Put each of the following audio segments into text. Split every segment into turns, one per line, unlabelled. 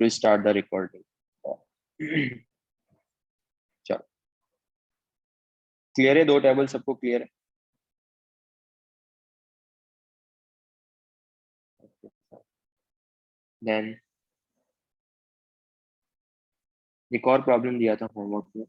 to start the recording. चलो clear है, दो टेबल सबको क्लियर है? देन एक और प्रॉब्लम दिया था होमवर्क में,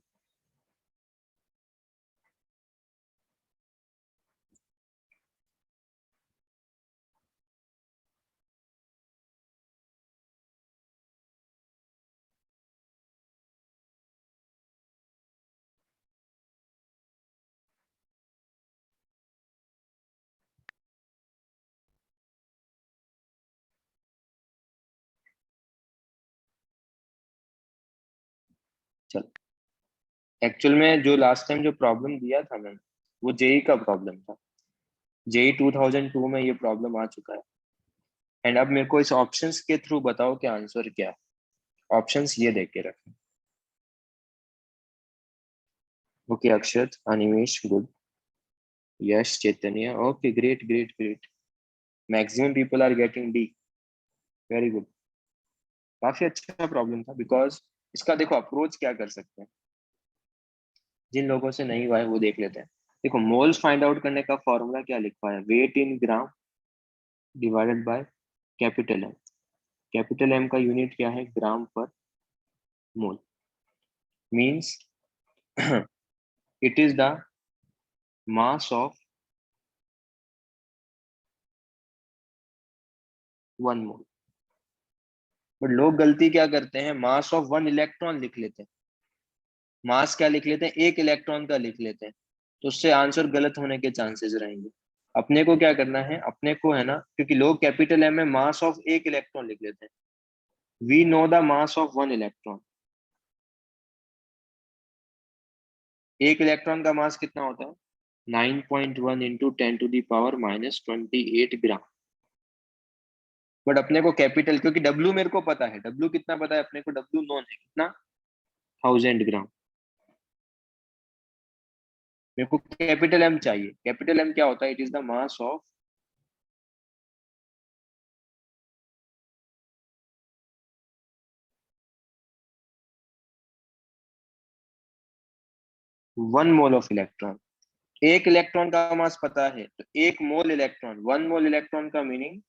चलो एक्चुअल में जो लास्ट टाइम जो प्रॉब्लम दिया था मैंने, वो जेई का प्रॉब्लम था। जेई 2002 में ये प्रॉब्लम आ चुका है। एंड अब मेरे को इस ऑप्शंस के थ्रू बताओ कि आंसर क्या है। ऑप्शंस ये देख के रखें। Okay Akshat, Animesh, good. Yash, Chaitanya, okay great great great. Maximum people are getting D, very good. काफी अच्छा प्रॉब्लम था, बिकॉज इसका देखो अप्रोच क्या कर सकते हैं। जिन लोगों से नहीं हुआ है वो देख लेते हैं। देखो मोल्स फाइंड आउट करने का फॉर्मूला क्या लिखा है, weight in gram divided by capital M. Capital M का यूनिट क्या है, gram per mole. Means it is the mass of 1 mole. But लोग गलती क्या करते हैं, मास ऑफ 1 इलेक्ट्रॉन लिख लेते हैं। मास क्या लिख लेते हैं, 1 इलेक्ट्रॉन का लिख लेते हैं। तो उससे आंसर गलत होने के चांसेस रहेंगे। अपने को क्या करना है, अपने को है ना, क्योंकि लोग कैपिटल एम में मास ऑफ 1 इलेक्ट्रॉन लिख लेते हैं। We know the mass of 1 electron. 1 electron का मास कितना होता है, 9.1 इंटू 10⁻⁻28 ग्राम। बट अपने को कैपिटल, क्योंकि डब्ल्यू मेरे को पता है, डब्ल्यू कितना पता है अपने को, डब्ल्यू नोन है कितना, 1000 ग्राम। मेरे को कैपिटल एम चाहिए। कैपिटल एम क्या होता है, it is the mass of 1 mole of electron. 1 electron का मास पता है, तो 1 मोल इलेक्ट्रॉन, 1 मोल इलेक्ट्रॉन का मीनिंग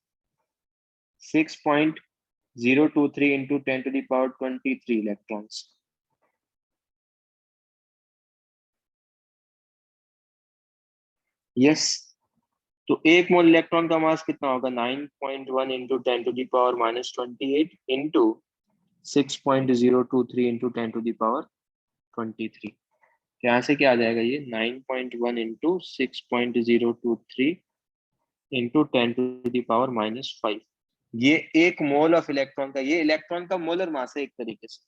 6.023 इंटू 10⁻23 इलेक्ट्रॉन्स। यस, तो 1 मोल इलेक्ट्रॉन का मास कितना होगा, 9.1 इंटू 10⁻⁻28 इंटू 6.023 इंटू 10⁻23। यहाँ से क्या आ जाएगा, ये 9.1 इंटू 6.023 इंटू 10⁻⁻5। ये 1 मोल ऑफ इलेक्ट्रॉन का, ये इलेक्ट्रॉन का मोलर मास है एक तरीके से।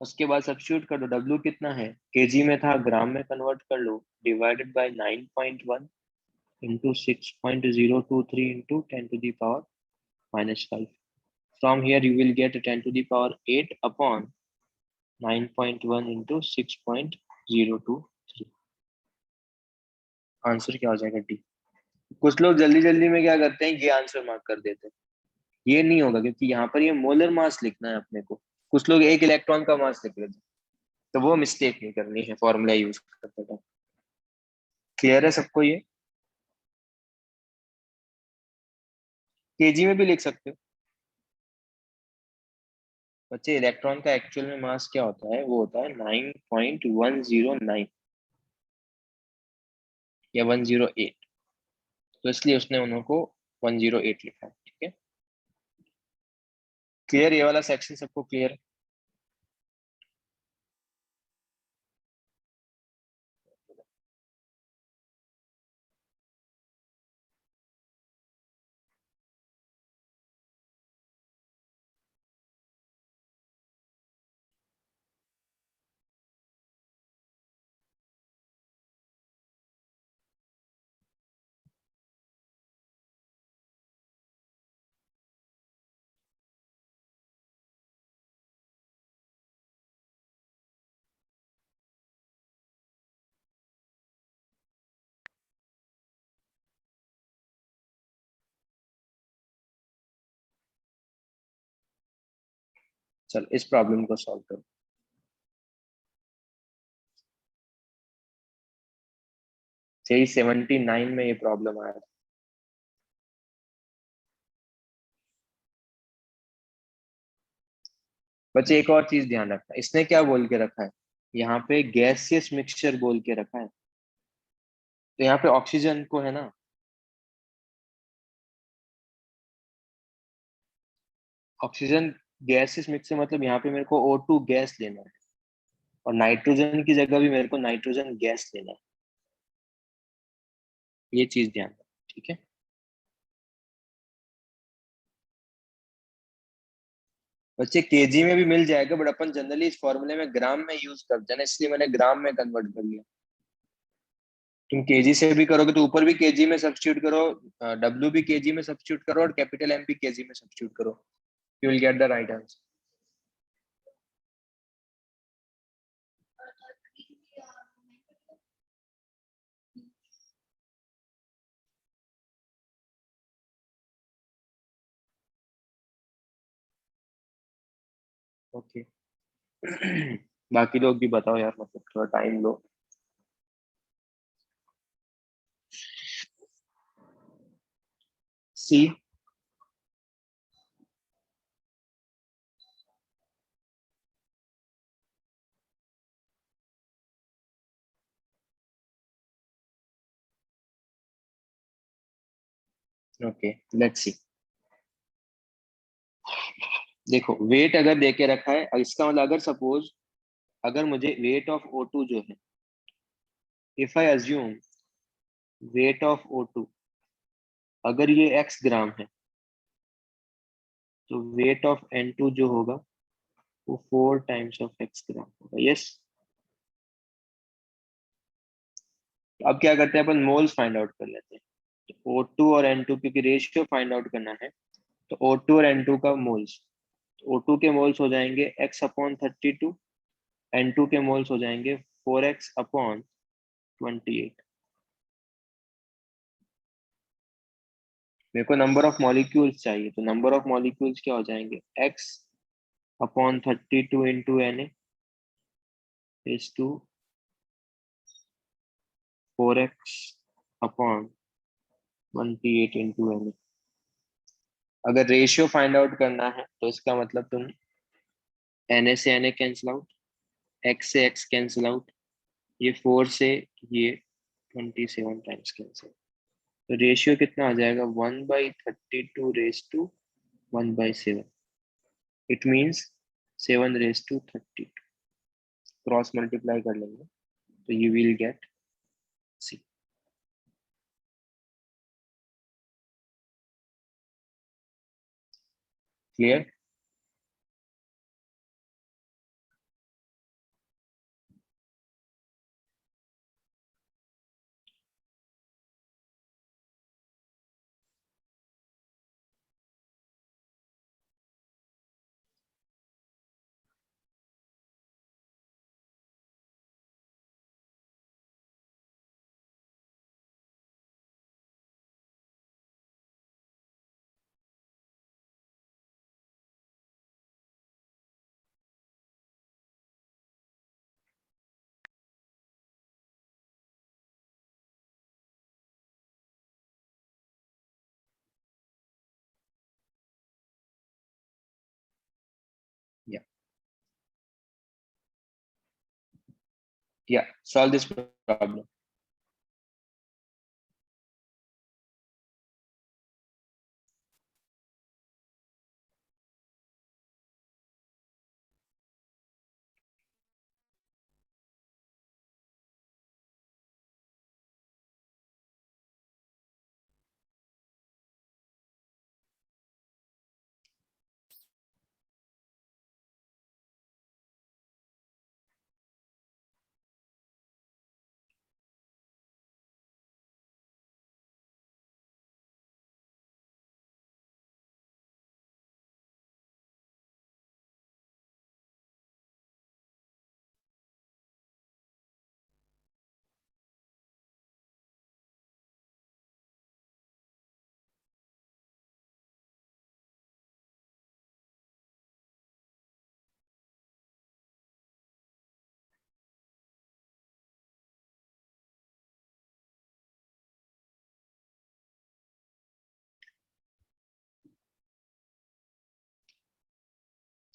उसके बाद सब्स्टिट्यूट कर दो, डब्ल्यू कितना है, केजी में था, ग्राम में कन्वर्ट कर लो, divided by 9.1 into 6.023 into 10⁻⁻5। From here you will get 10⁻8 upon 9.1 into 6.023। Answer क्या हो जाएगा, डी। कुछ लोग जल्दी जल्दी में क्या करते हैं, ये आंसर मार्क कर देते हैं। ये नहीं होगा, क्योंकि यहाँ पर ये मोलर मास लिखना है अपने को। कुछ लोग 1 इलेक्ट्रॉन का मास लिख लेते हैं, तो वो मिस्टेक नहीं करनी है फॉर्मूला यूज करते टाइम। क्लियर है सबको ये? केजी में भी लिख सकते हो बच्चे। इलेक्ट्रॉन का एक्चुअल में मास क्या होता है, वो होता है 9.109 या 108। तो इसलिए उसने उनको 108 लिखा है। ठीक है, क्लियर? ये वाला सेक्शन सबको क्लियर है? चल इस प्रॉब्लम को सॉल्व करो। यही 79 में ये प्रॉब्लम आया था। बच्चे एक और चीज ध्यान रखना, इसने क्या बोल के रखा है, यहाँ पे गैसियस मिक्सचर बोल के रखा है, तो यहाँ पे ऑक्सीजन को है ना, ऑक्सीजन गैसियस मिक्सचर मतलब यहाँ पे मेरे को O2 गैस लेना है, और नाइट्रोजन की जगह भी मेरे को नाइट्रोजन गैस लेना है। ये चीज ध्यान रखना, ठीक है। बच्चे केजी में भी मिल जाएगा, बट अपन जनरली इस फॉर्मूले में ग्राम में यूज करते हैं ना, इसलिए मैंने ग्राम में कन्वर्ट कर लिया। तुम केजी से भी करोगे तो ऊपर भी केजी में सब्स्टिट्यूट करो, डब्ल्यू भी केजी में सब्स्टिट्यूट करो, और कैपिटल एम भी केजी में सब्स्टिट्यूट करो, you will get the right answer. Okay. बाकी लोग भी बताओ यार, मतलब थोड़ा टाइम लो। सी। Okay, let's see. देखो वेट अगर देके रखा है, इसका मतलब अगर सपोज, अगर मुझे वेट ऑफ O2 जो है, if I assume weight of O2, अगर ये x ग्राम है, तो वेट ऑफ N2 जो होगा वो 4 टाइम्स ऑफ x ग्राम होगा। यस। अब क्या करते हैं अपन, मोल्स फाइंड आउट कर लेते हैं। तो O2 और N2 क्योंकि रेशियो फाइंड आउट करना है, तो O2 और N2 का मोल्स, O2 के मोल्स हो जाएंगे x/32, N2 के मोल्स हो जाएंगे 4x/28। मेरे को नंबर ऑफ मॉलिक्यूल्स चाहिए, तो नंबर ऑफ मॉलिक्यूल्स क्या हो जाएंगे, x/32 into Na is to 4x/28 into Na। अगर रेशियो फाइंड आउट करना है तो इसका मतलब तुम Na से Na कैंसिल आउट, x से x कैंसिल आउट, ये 4 से ये 27 टाइम्स कैंसिल, तो रेशियो कितना आ जाएगा, 1/32 raise to 1/7। It means 7/32। Cross multiply कर लेंगे तो you will get C. Clear. या या सॉल्व दिस प्रॉब्लम।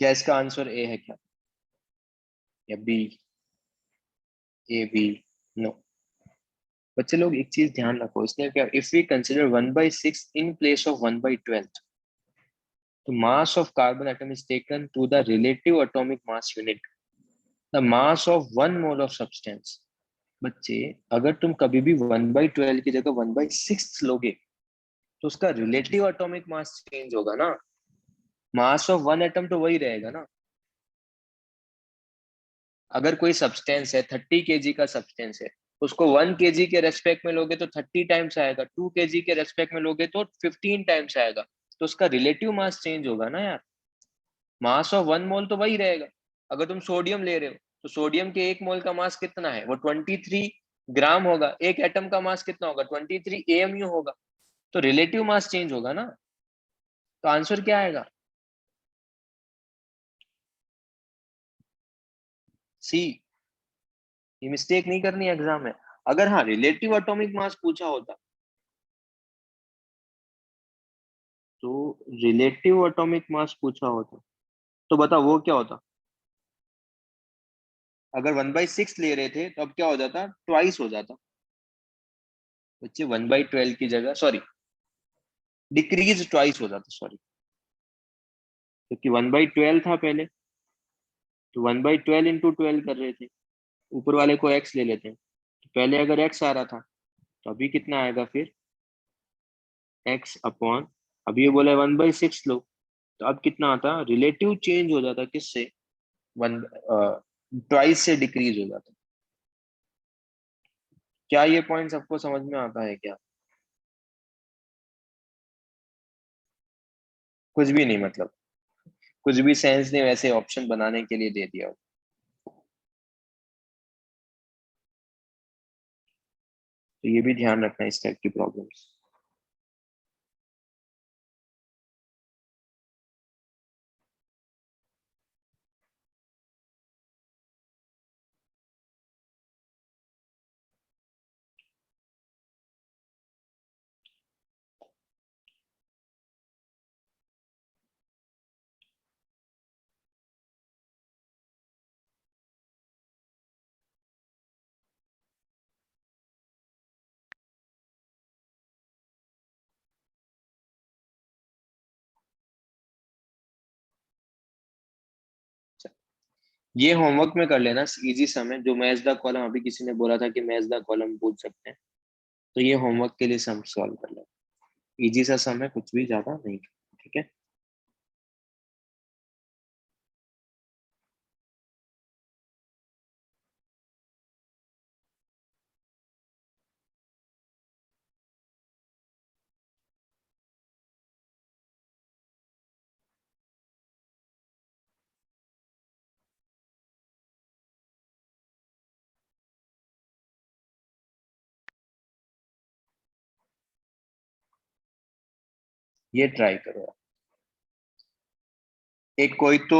क्या इसका आंसर ए है क्या, या बी? A B? नो। बच्चे लोग एक चीज ध्यान रखो, इसने क्या, if we consider 1/6 in place of 1/12, तो mass of carbon atom is taken to the relative atomic mass unit, the mass of one mole of substance. बच्चे, अगर तुम कभी भी 1/12 की जगह 1/6 लोगे, तो उसका रिलेटिव एटॉमिक मास चेंज होगा ना, मास ऑफ वन एटम तो वही रहेगा ना। अगर कोई सब्सटेंस है 30 kg का सब्सटेंस है, उसको 1 kg के रेस्पेक्ट में लोगे तो 30 टाइम्स आएगा, 2 kg के रेस्पेक्ट में लोगे तो 15 टाइम्स आएगा, तो उसका रिलेटिव मास चेंज होगा ना यार। मास ऑफ वन मोल तो वही रहेगा। अगर तुम सोडियम ले रहे हो, तो सोडियम के एक मोल का मास कितना है, वो 23 ग्राम होगा। एक एटम का मास कितना होगा, 23 AMU होगा। तो रिलेटिव मास चेंज होगा ना। तो आंसर क्या आएगा, सी। ये मिस्टेक नहीं करनी एग्जाम में। अगर हाँ रिलेटिव एटॉमिक मास पूछा होता, तो रिलेटिव एटॉमिक मास पूछा होता, तो बताओ वो क्या होता। अगर 1/6 ले रहे थे तो अब क्या हो जाता, ट्वाइस हो जाता। बच्चे 1/12 की जगह, सॉरी, डिक्रीज ट्वाइस हो जाता, सॉरी, क्योंकि 1/12 था पहले, तो 1/12 इंटू 12 कर रहे थे, ऊपर वाले को एक्स ले लेते हैं, तो पहले अगर एक्स आ रहा था, तो अभी कितना आएगा फिर, एक्स अपॉन, अभी ये बोला 1/6 लो, तो अब कितना आता, रिलेटिव चेंज हो जाता किससे, वन, ट्वाइस से डिक्रीज हो जाता। क्या ये पॉइंट सबको समझ में आता है क्या? कुछ भी नहीं मतलब, कुछ भी सेंस ने वैसे ऑप्शन बनाने के लिए दे दिया। तो ये भी ध्यान रखना इस टाइप की प्रॉब्लम्स। ये होमवर्क में कर लेना, इजी समय, जो मैच द कॉलम अभी किसी ने बोला था कि मैच द कॉलम पूछ सकते हैं, तो ये होमवर्क के लिए सम सॉल्व कर लेना। इजी सा सम है, कुछ भी ज्यादा नहीं। ठीक है। ये ट्राई करो। एक कोई तो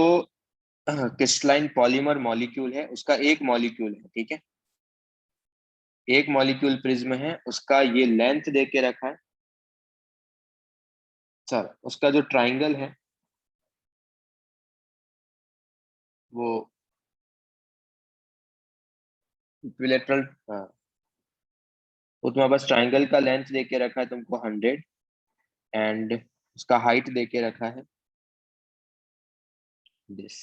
क्रिस्टलाइन पॉलीमर मॉलिक्यूल है, उसका एक मॉलिक्यूल है, ठीक है, एक मॉलिक्यूल प्रिज्म है, उसका ये लेंथ दे के रखा है। सर उसका जो ट्राइंगल है वो इक्विलेटरल, वो तुम्हारे पास ट्राइंगल का लेंथ दे के रखा है तुमको 100, एंड उसका हाइट दे के रखा है दिस,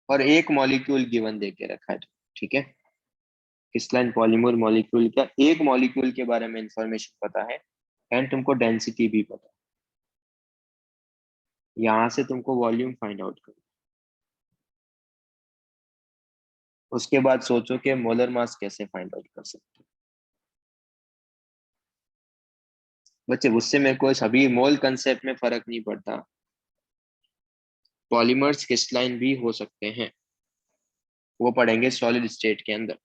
और एक मॉलिक्यूल गिवन दे के रखा है, ठीक है। क्रिस्टलाइन पॉलीमर मॉलिक्यूल का एक मॉलिक्यूल के बारे में इंफॉर्मेशन पता है, एंड तुमको डेंसिटी भी पता है। यहां से तुमको वॉल्यूम फाइंड आउट करना। उसके बाद सोचो कि मोलर मास कैसे फाइंड आउट कर सकते हैं। बच्चे उससे मेरे को सभी मोल कंसेप्ट में फर्क नहीं पड़ता, पॉलीमर्स क्रिस्टलाइन भी हो सकते हैं, वो पढ़ेंगे सॉलिड स्टेट के अंदर।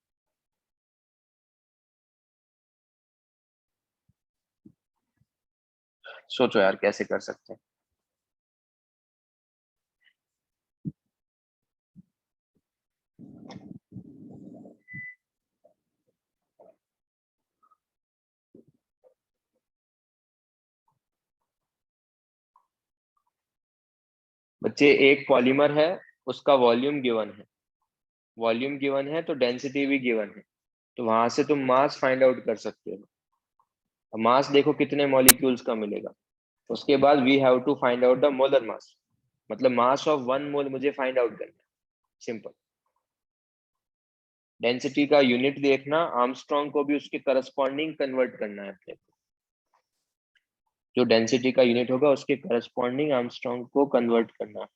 सोचो यार कैसे कर सकते हैं। बच्चे एक पॉलीमर है, उसका वॉल्यूम गिवन है, वॉल्यूम गिवन है तो डेंसिटी भी गिवन है, तो वहां से तुम मास फाइंड आउट कर सकते हो। मास देखो कितने मॉलिक्यूल्स का मिलेगा, उसके बाद we have to find out the molar mass, मतलब मास ऑफ वन मोल मुझे फाइंड आउट करना है, सिंपल। डेंसिटी का यूनिट देखना, आर्मस्ट्रॉन्ग को भी उसके करस्पॉन्डिंग कन्वर्ट करना है अपने को, जो डेंसिटी का यूनिट होगा उसके करस्पॉन्डिंग आर्मस्ट्रॉन्ग को कन्वर्ट करना है।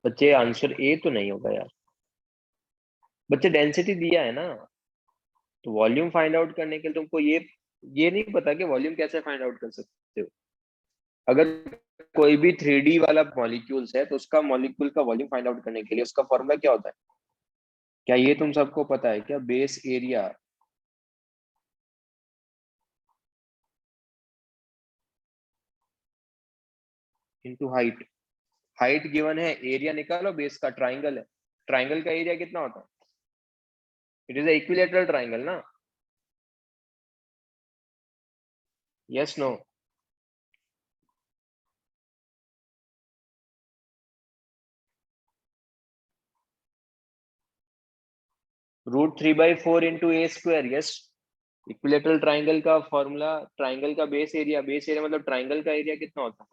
बच्चे आंसर ए तो नहीं होगा यार, बच्चे डेंसिटी दिया है ना, तो वॉल्यूम फाइंड आउट करने के लिए तुमको ये नहीं पता कि वॉल्यूम कैसे फाइंड आउट कर सकते हो। अगर कोई भी 3D वाला मॉलिक्यूल्स है तो उसका मॉलिक्यूल का वॉल्यूम फाइंड आउट करने के लिए उसका फॉर्मूला क्या होता है, क्या ये तुम सबको पता है क्या? Base area into height. Height given है, एरिया निकालो, बेस का ट्राइंगल है, ट्राइंगल का एरिया कितना होता है? इट इज इक्विलेटरल ट्राइंगल ना, यस नो? √3/4 इंटू ए स्क्वायर, यस। इक्विलेटरल ट्राइंगल का फॉर्मूला, ट्राइंगल का बेस एरिया, बेस एरिया मतलब ट्राइंगल का एरिया कितना होता है?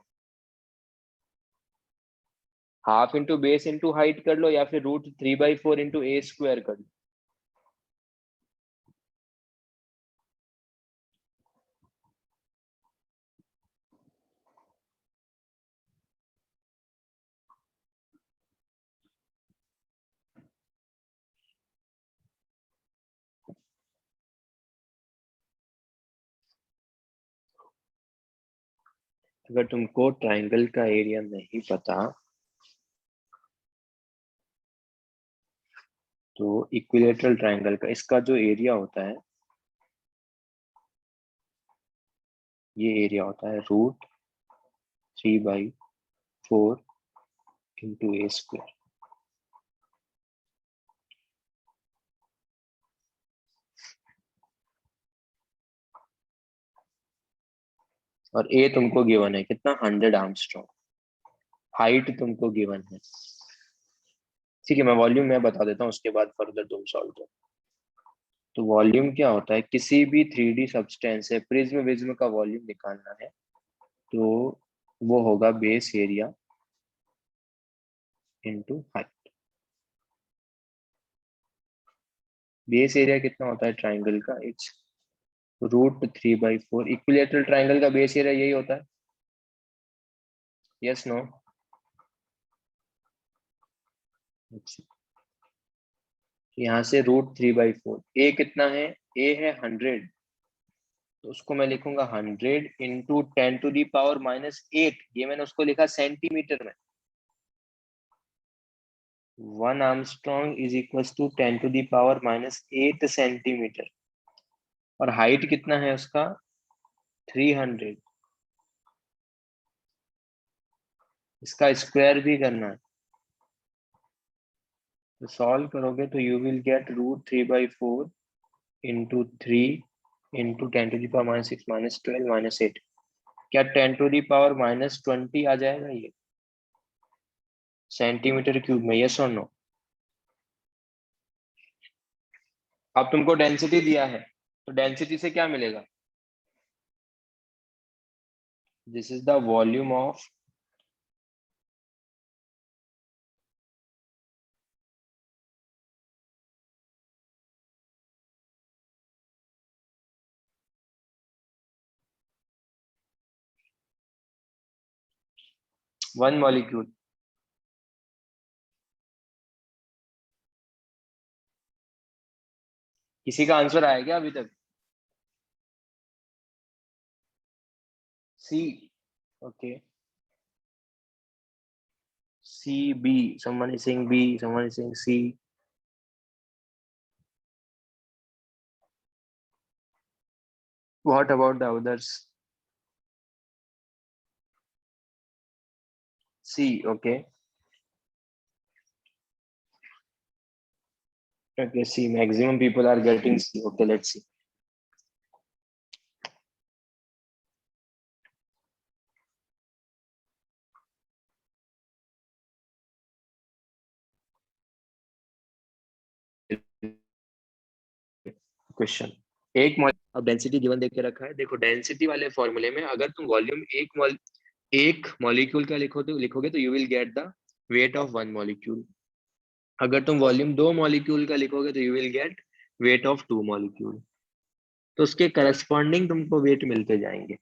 Half into base into height कर लो, या फिर √3/4 इंटू ए स्क्वायर कर लो। अगर तुमको ट्राइंगल का एरिया नहीं पता तो इक्विलेटरल ट्राइंगल का इसका जो एरिया होता है, ये एरिया होता है √3/4 इंटू ए स्क्वायर। और ए तुमको गिवन है कितना, 100 आर्मस्ट्रॉन्ग। हाइट तुमको गिवन है, ठीक है। मैं वॉल्यूम मैं बता देता हूँ, उसके बाद फर्दर तुम सॉल्व करो। तो वॉल्यूम क्या होता है, किसी भी 3D सब्सटेंस है, प्रिज्म विज्म का वॉल्यूम निकालना है तो वो होगा base area into height. Base area कितना होता है ट्राइंगल का, इट्स √3/4। इक्विलेटरल ट्राइंगल का बेस एरिया यही होता है, यस नो? अच्छा, यहाँ से √3/4, ए कितना है? ए है 100, तो उसको मैं लिखूंगा 100 × 10⁻⁻8। ये मैंने उसको लिखा सेंटीमीटर में। 1 angstrom is equal to 10⁻⁻8 centimetre. और हाइट कितना है उसका? 300। इसका स्क्वायर भी करना है, तो सॉल्व करोगे तो you will gate √3/4 into 3 into 10⁻⁻6 - 12 - 8। क्या 10⁻⁻20 आ जाएगा ये सेंटीमीटर क्यूब में, यस और नो? अब तुमको डेंसिटी दिया है, तो डेंसिटी से क्या मिलेगा? This is the volume of 1 molecule. किसी का आंसर आया क्या अभी तक? C. Okay. C, B. Someone is saying B. Someone is saying C. What about the others? C. Okay. Okay. C. Maximum people are getting C. Okay. Let's see. Question एक अब density given देख के रखा है। देखो density वाले फॉर्मूले में अगर तुम वॉल्यूम एक मॉलिक्यूल का लिखोगे तो you will get the weight of 1 molecule. अगर तुम वॉल्यूम 2 मॉलिक्यूल का लिखोगे तो you will gate weight of 2 molecule. तो उसके करस्पॉन्डिंग तुमको वेट मिलते जाएंगे।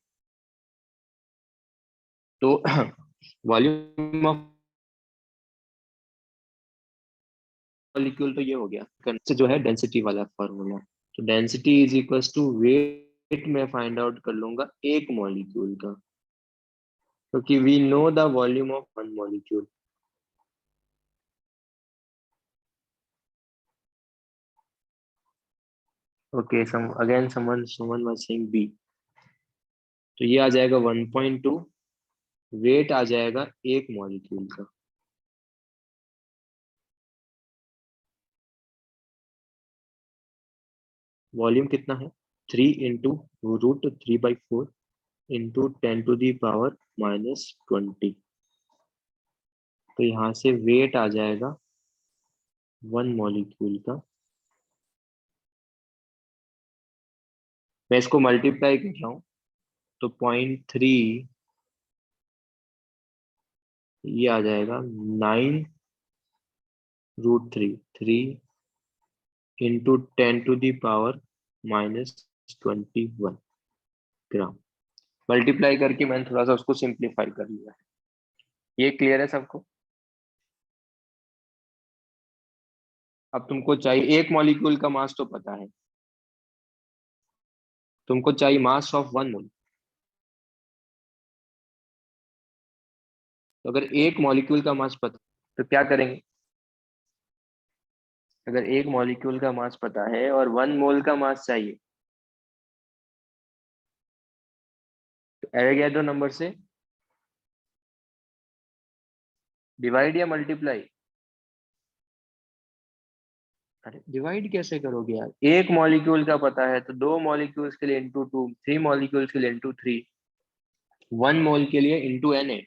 तो वॉल्यूम ऑफ मॉलिक्यूल तो ये हो गया जो है डेंसिटी वाला फॉर्मूला। तो density is equal to weight में फाइंड आउट कर लूंगा एक मॉलिक्यूल का, क्योंकि we know the volume of 1 molecule. Okay again someone was saying B. तो ये आ जाएगा 1.2, वेट आ जाएगा एक मॉलिक्यूल का। वॉल्यूम कितना है 3 इंटू √3/4 इंटू 10⁻⁻20। तो यहाँ से वेट आ जाएगा 1 मॉलिक्यूल का। मैं इसको मल्टीप्लाई कर रहा हूँ तो 0.3 ये आ जाएगा 9√3 इंटू 10⁻⁻21 ग्राम। मल्टीप्लाई करके मैंने थोड़ा सा उसको सिंप्लीफाई कर लिया है। ये क्लियर है सबको? अब तुमको चाहिए एक मॉलिक्यूल का मास तो पता है, तुमको चाहिए मास ऑफ 1 मोल। तो अगर एक मॉलिक्यूल का मास पता तो क्या करेंगे? अगर एक मॉलिक्यूल का मास पता है और 1 मोल का मास चाहिए तो एवोगैड्रो नंबर से डिवाइड या मल्टीप्लाई? अरे डिवाइड कैसे करोगे यार? एक मॉलिक्यूल का पता है तो 2 मॉलिक्यूल्स के लिए इंटू 2, 3 मॉलिक्यूल्स के लिए इंटू 3, 1 मोल के लिए इंटू Na।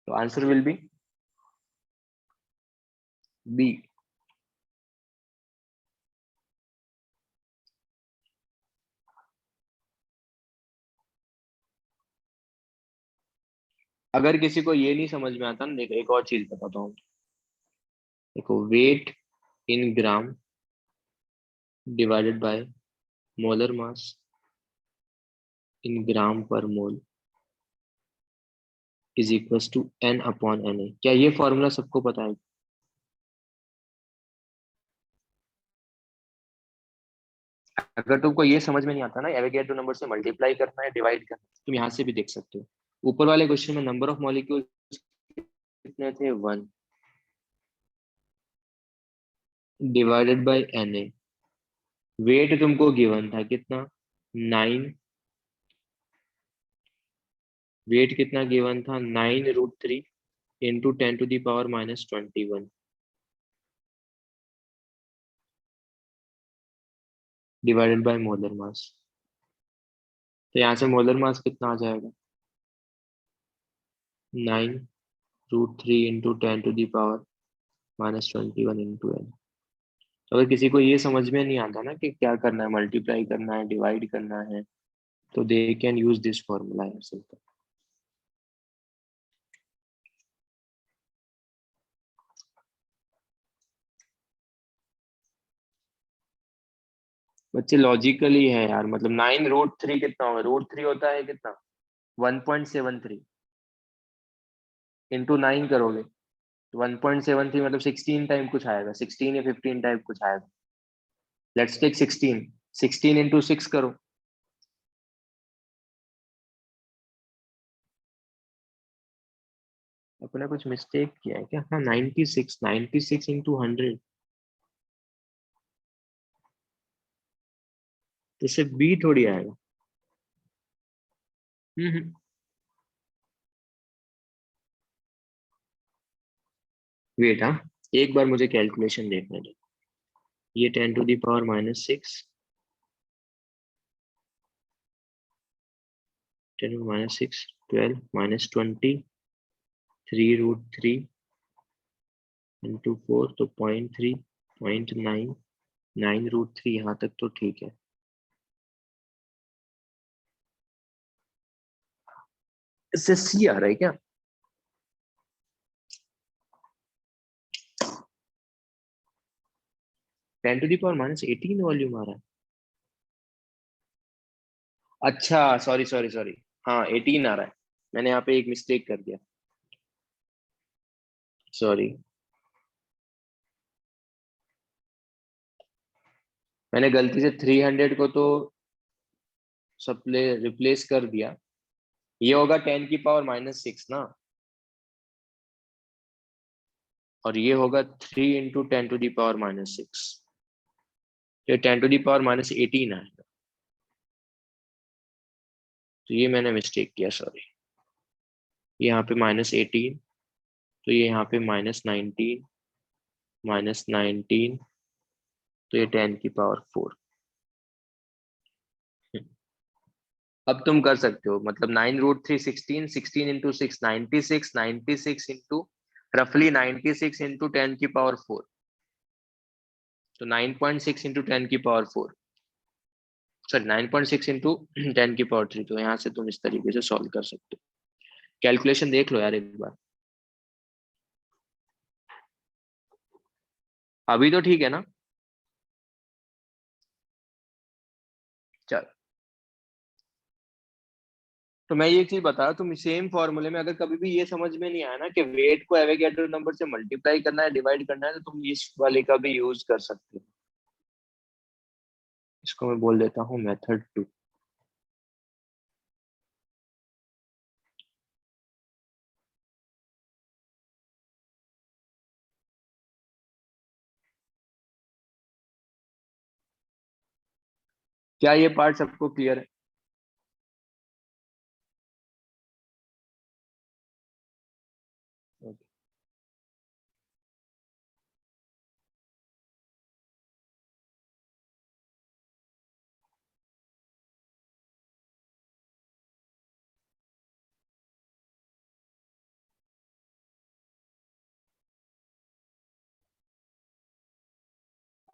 तो आंसर विल बी बी। अगर किसी को ये नहीं समझ में आता ना, देखो एक और चीज बताता हूँ। देखो weight in gram divided by molar mass in gram per mole is equal to N/Na। क्या ये फॉर्मूला सबको पता है? अगर तुमको ये समझ में नहीं आता ना एवोगैड्रो नंबर से मल्टीप्लाई करना है डिवाइड करना है, तुम यहाँ से भी देख सकते हो। ऊपर वाले क्वेश्चन में नंबर ऑफ मॉलिक्यूल कितने थे? 1 डिवाइडेड बाय Na। वेट तुमको गिवन था कितना, 9। वेट कितना गिवन था, 9√3 इंटू 10⁻⁻21 डिवाइडेड बाय मोलर मास। तो यहाँ से मोलर मास कितना आ जाएगा, 9√3 इंटू 10⁻⁻21 इंटू एन। तो अगर किसी को ये समझ में नहीं आता ना कि क्या करना है, मल्टीप्लाई करना है, डिवाइड करना है, तो they can use this formula simple. बच्चे लॉजिकली है यार, मतलब 9√3 कितना होगा, √3 होता है कितना, 1.73 इंटू 9 करोगे तो 1.73 मतलब 16 टाइम कुछ आएगा, 16 या 15 टाइम कुछ आएगा। लेट्स टेक 16, 16 इंटू 6 करो। अपने कुछ मिस्टेक किया है क्या, हाँ 96, 96 इंटू 100, तो सिर्फ बी थोड़ी आएगा। हम्म। वेट, हाँ एक बार मुझे कैलकुलेशन देखने दो। ये 10⁻⁻6, 10⁻⁻6, 12 -20, 3√3 इंटू 4 तो 0.3, 0.9, 9√3, यहाँ तक तो ठीक है। इससे सी आ रहा है क्या, 10⁻⁻18 वॉल्यूम आ रहा है। अच्छा सॉरी सॉरी सॉरी, हाँ 18 आ रहा है। मैंने यहाँ पे एक मिस्टेक कर दिया, सॉरी। मैंने गलती से 300 को तो सप्ले रिप्लेस कर दिया। ये होगा 10⁻⁻6 ना, और ये होगा 3 इंटू 10⁻⁻6, ये 10⁻⁻18 आएगा। तो ये मैंने मिस्टेक किया, सॉरी। यहाँ पे -18, तो ये यहाँ पे -19, -19, तो ये 10⁻⁴। अब तुम कर सकते हो, मतलब 9√3 16, 16 इंटू 6 96, 96 इंटू रफली 96 इंटू 10⁻⁴, तो 9.6 इंटू 10⁻⁴, सॉरी 9.6 इंटू 10⁻3। तो यहाँ से तुम इस तरीके से सॉल्व कर सकते हो। कैलकुलेशन देख लो यार एक बार, अभी तो ठीक है ना। चल, तो मैं ये चीज बता, तुम सेम फॉर्मूले में अगर कभी भी ये समझ में नहीं आया ना कि वेट को एवोगैड्रो नंबर से मल्टीप्लाई करना है, डिवाइड करना है, तो तुम इस वाले का भी यूज कर सकते हो। इसको मैं बोल देता हूँ मेथड 2। क्या ये पार्ट सबको क्लियर है?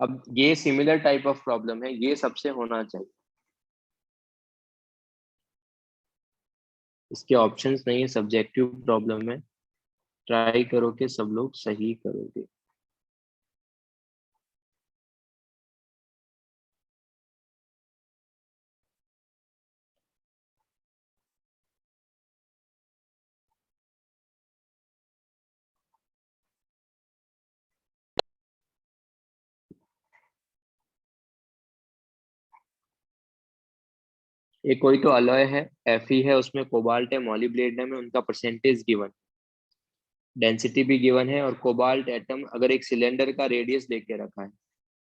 अब ये सिमिलर टाइप ऑफ प्रॉब्लम है, ये सबसे होना चाहिए। इसके ऑप्शंस नहीं है, सब्जेक्टिव प्रॉब्लम है। ट्राई करो कि सब लोग सही करोगे। ये कोई तो अलॉय है, Fe है, उसमें कोबाल्ट है, मॉलिब्डेनम है, उनका परसेंटेज गिवन, डेंसिटी भी गिवन है, और कोबाल्ट एटम अगर एक सिलेंडर का रेडियस देके रखा है,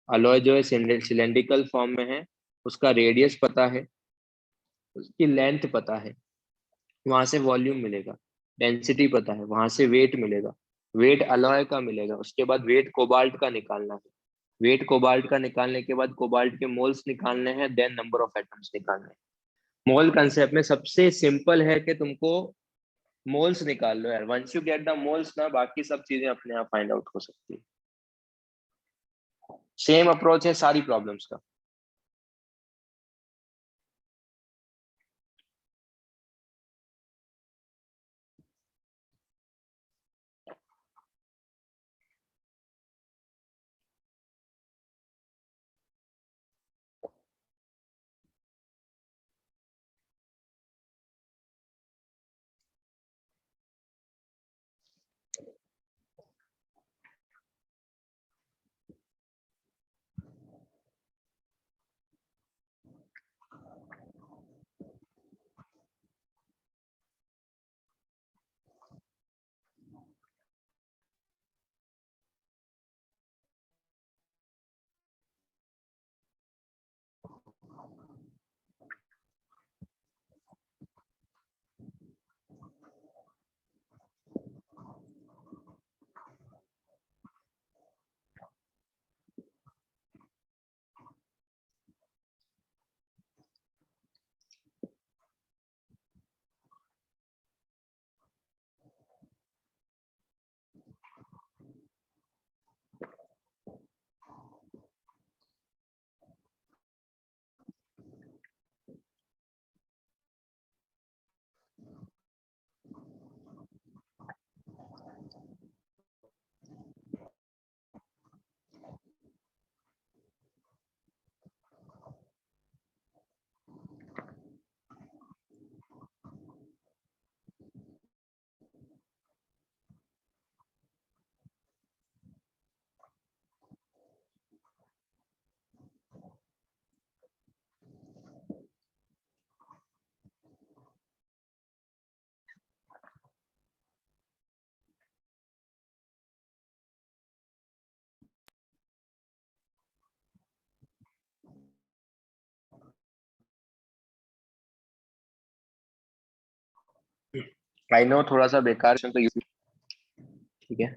अलॉय जो है सिलेंड्रिकल फॉर्म में है, उसका रेडियस पता है, उसकी लेंथ पता है, वहां से वॉल्यूम मिलेगा। डेंसिटी पता है, वहां से वेट मिलेगा। वेट अलॉय का मिलेगा, उसके बाद वेट कोबाल्ट का निकालना है। वेट कोबाल्ट का निकालने के बाद कोबाल्ट के मोल्स निकालने हैं, देन नंबर ऑफ एटम्स निकालने हैं। मोल कंसेप्ट में सबसे सिंपल है कि तुमको मोल्स निकाल लो यार। Once you get the moles ना, बाकी सब चीजें अपने आप फाइंड आउट हो सकती है। सेम अप्रोच है सारी प्रॉब्लम्स का। आई नो थोड़ा सा बेकार है, तो ठीक है।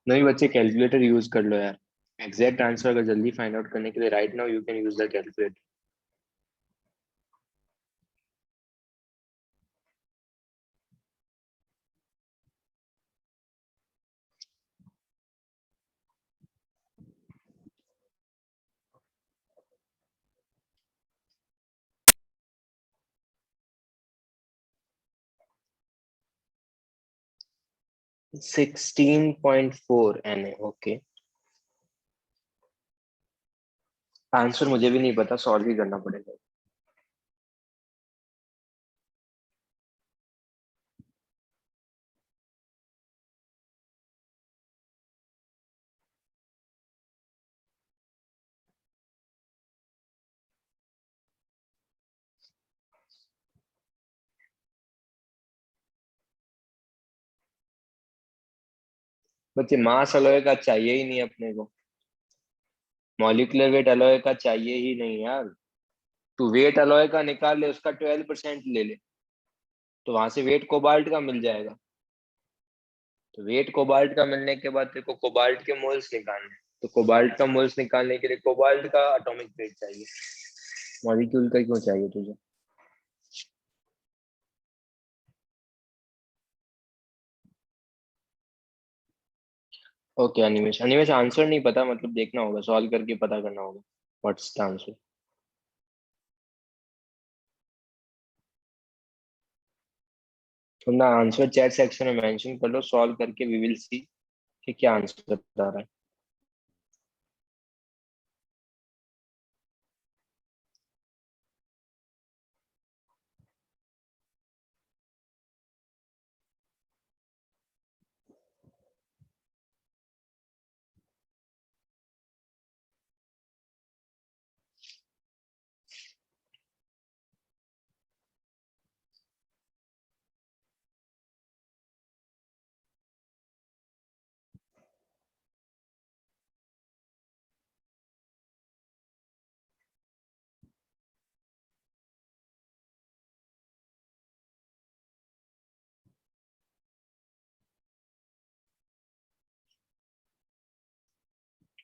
नहीं बच्चे, कैलकुलेटर यूज कर लो यार। एग्जैक्ट आंसर अगर जल्दी फाइंड आउट करने के लिए right now you can use the calculator. Sixteen point four N A, okay. Answer मुझे भी नहीं पता, सॉल्व ही करना पड़ेगा। बच्चे मास अलॉय का चाहिए ही नहीं अपने को। मॉलिक्यूलर वेट अलॉय का चाहिए ही नहीं यार। तू वेट अलॉय का निकाल ले, उसका 12% ले ले, तो वहां से वेट कोबाल्ट का मिल जाएगा। तो वेट कोबाल्ट का मिलने के बाद तेरे को कोबाल्ट के मोल्स निकालने हैं। तो कोबाल्ट का मोल्स निकालने के लिए कोबाल्ट का एटॉमिक वेट चाहिए, मॉलिक्यूल का क्यों चाहिए तुझे? ओके अनिमेश, अनिमेश आंसर नहीं पता मतलब देखना होगा, सॉल्व करके पता करना होगा व्हाट्स द आंसर। तुम ना आंसर चैट सेक्शन में मेंशन कर लो, सॉल्व करके वी विल सी कि क्या आंसर बता रहा है।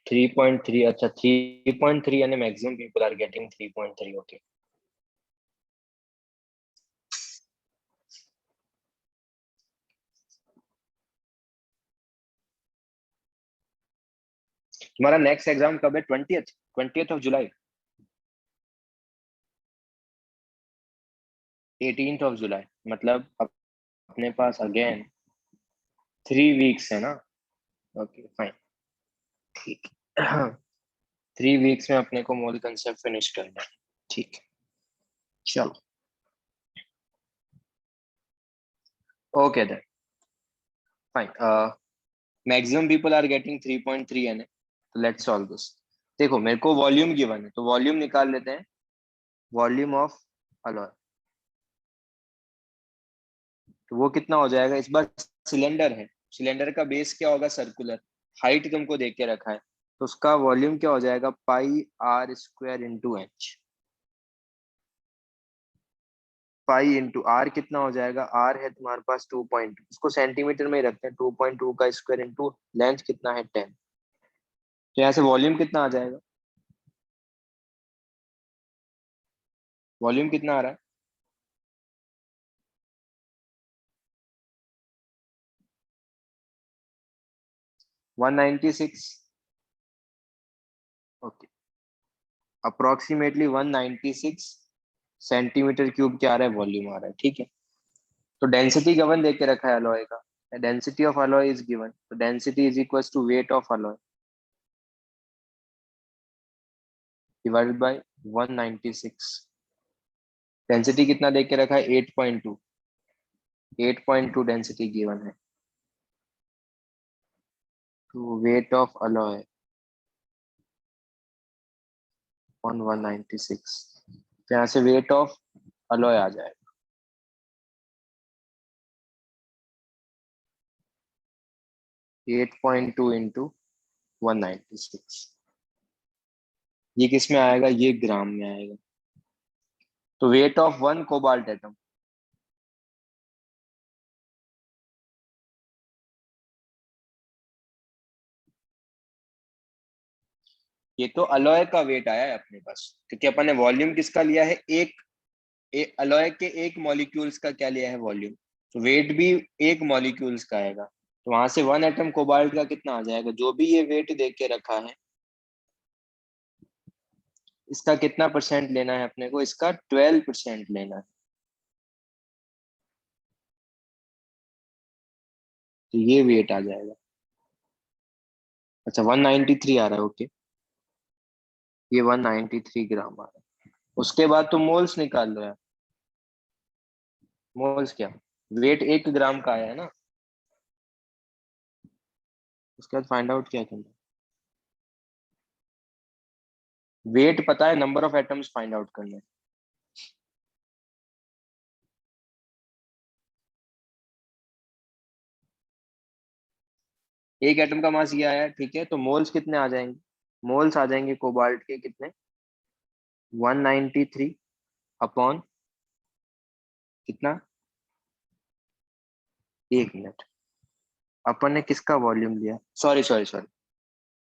3.3, अच्छा 3.3 and maximum people are getting 3.3. Okay. तुम्हारा नेक्स्ट एग्जाम कब है? 20th of July? 18th of July, मतलब अपने पास अगेन 3 वीक्स है ना? ओके फाइन, ठीक। 3 वीक्स में अपने को मोल कंसेप्ट फिनिश करना है, ठीक है, चलो। Okay then, fine. Maximum people are getting 3.3 N, तो लेट्स सॉल्व दिस। देखो मेरे को वॉल्यूम गिवन है, तो वॉल्यूम निकाल लेते हैं। वॉल्यूम ऑफ अलॉय, तो वो कितना हो जाएगा? इस बार सिलेंडर है, सिलेंडर का बेस क्या होगा? सर्कुलर। हाइट तुमको देख के रखा है, तो उसका वॉल्यूम क्या हो जाएगा? Pi R square into H. Pi into R कितना हो जाएगा? आर है तुम्हारे पास 2.2, उसको सेंटीमीटर में ही रखते हैं। 2.2 का स्क्वायर इंटू लेंथ कितना है? 10। तो यहाँ से वॉल्यूम कितना आ जाएगा? वॉल्यूम कितना आ रहा है? 196। ओके, अप्रोक्सीमेटली 196 सेंटीमीटर क्यूब क्या आ रहा है? वॉल्यूम आ रहा है, ठीक है। तो डेंसिटी गिवन देख के रखा है अलॉय का, density of alloy is given, तो density is equal to weight of alloy divided by 196। Density कितना देख के रखा है? 8.2। 8.2 डेंसिटी गिवन है, तो वेट ऑफ अलॉय ऑन 196, तो यहाँ से वेट ऑफ अलॉय आ जाएगा 8.2 इंटू 196। ये किस में आएगा? ये ग्राम में आएगा। तो वेट ऑफ 1 कोबाल्ट एटम, ये तो अलॉय का वेट आया है अपने पास, क्योंकि अपन ने वॉल्यूम किसका लिया है? अलॉय के एक मॉलिक्यूल्स का क्या लिया है? वॉल्यूम। तो वेट भी एक मॉलिक्यूल्स का आएगा, तो वहां से 1 एटम कोबाल्ट का कितना आ जाएगा? जो भी ये वेट देख के रखा है, इसका कितना परसेंट लेना है अपने को? इसका 12% लेना है, तो ये वेट आ जाएगा। अच्छा 193 आ रहा है, ओके, ये 193 ग्राम आ रहा है। उसके बाद तुम मोल्स निकाल लो यार। मोल्स क्या? वेट 1 ग्राम का आया है ना, उसके बाद फाइंड आउट क्या करना है? वेट पता है, number of atoms find out करना है। एक एटम का मास ये आया, ठीक है, तो मोल्स कितने आ जाएंगे? मोल्स आ जाएंगे कोबाल्ट के कितने? 193 अपॉन कितना? 1 मिनट, अपन ने किसका वॉल्यूम लिया? सॉरी सॉरी सॉरी,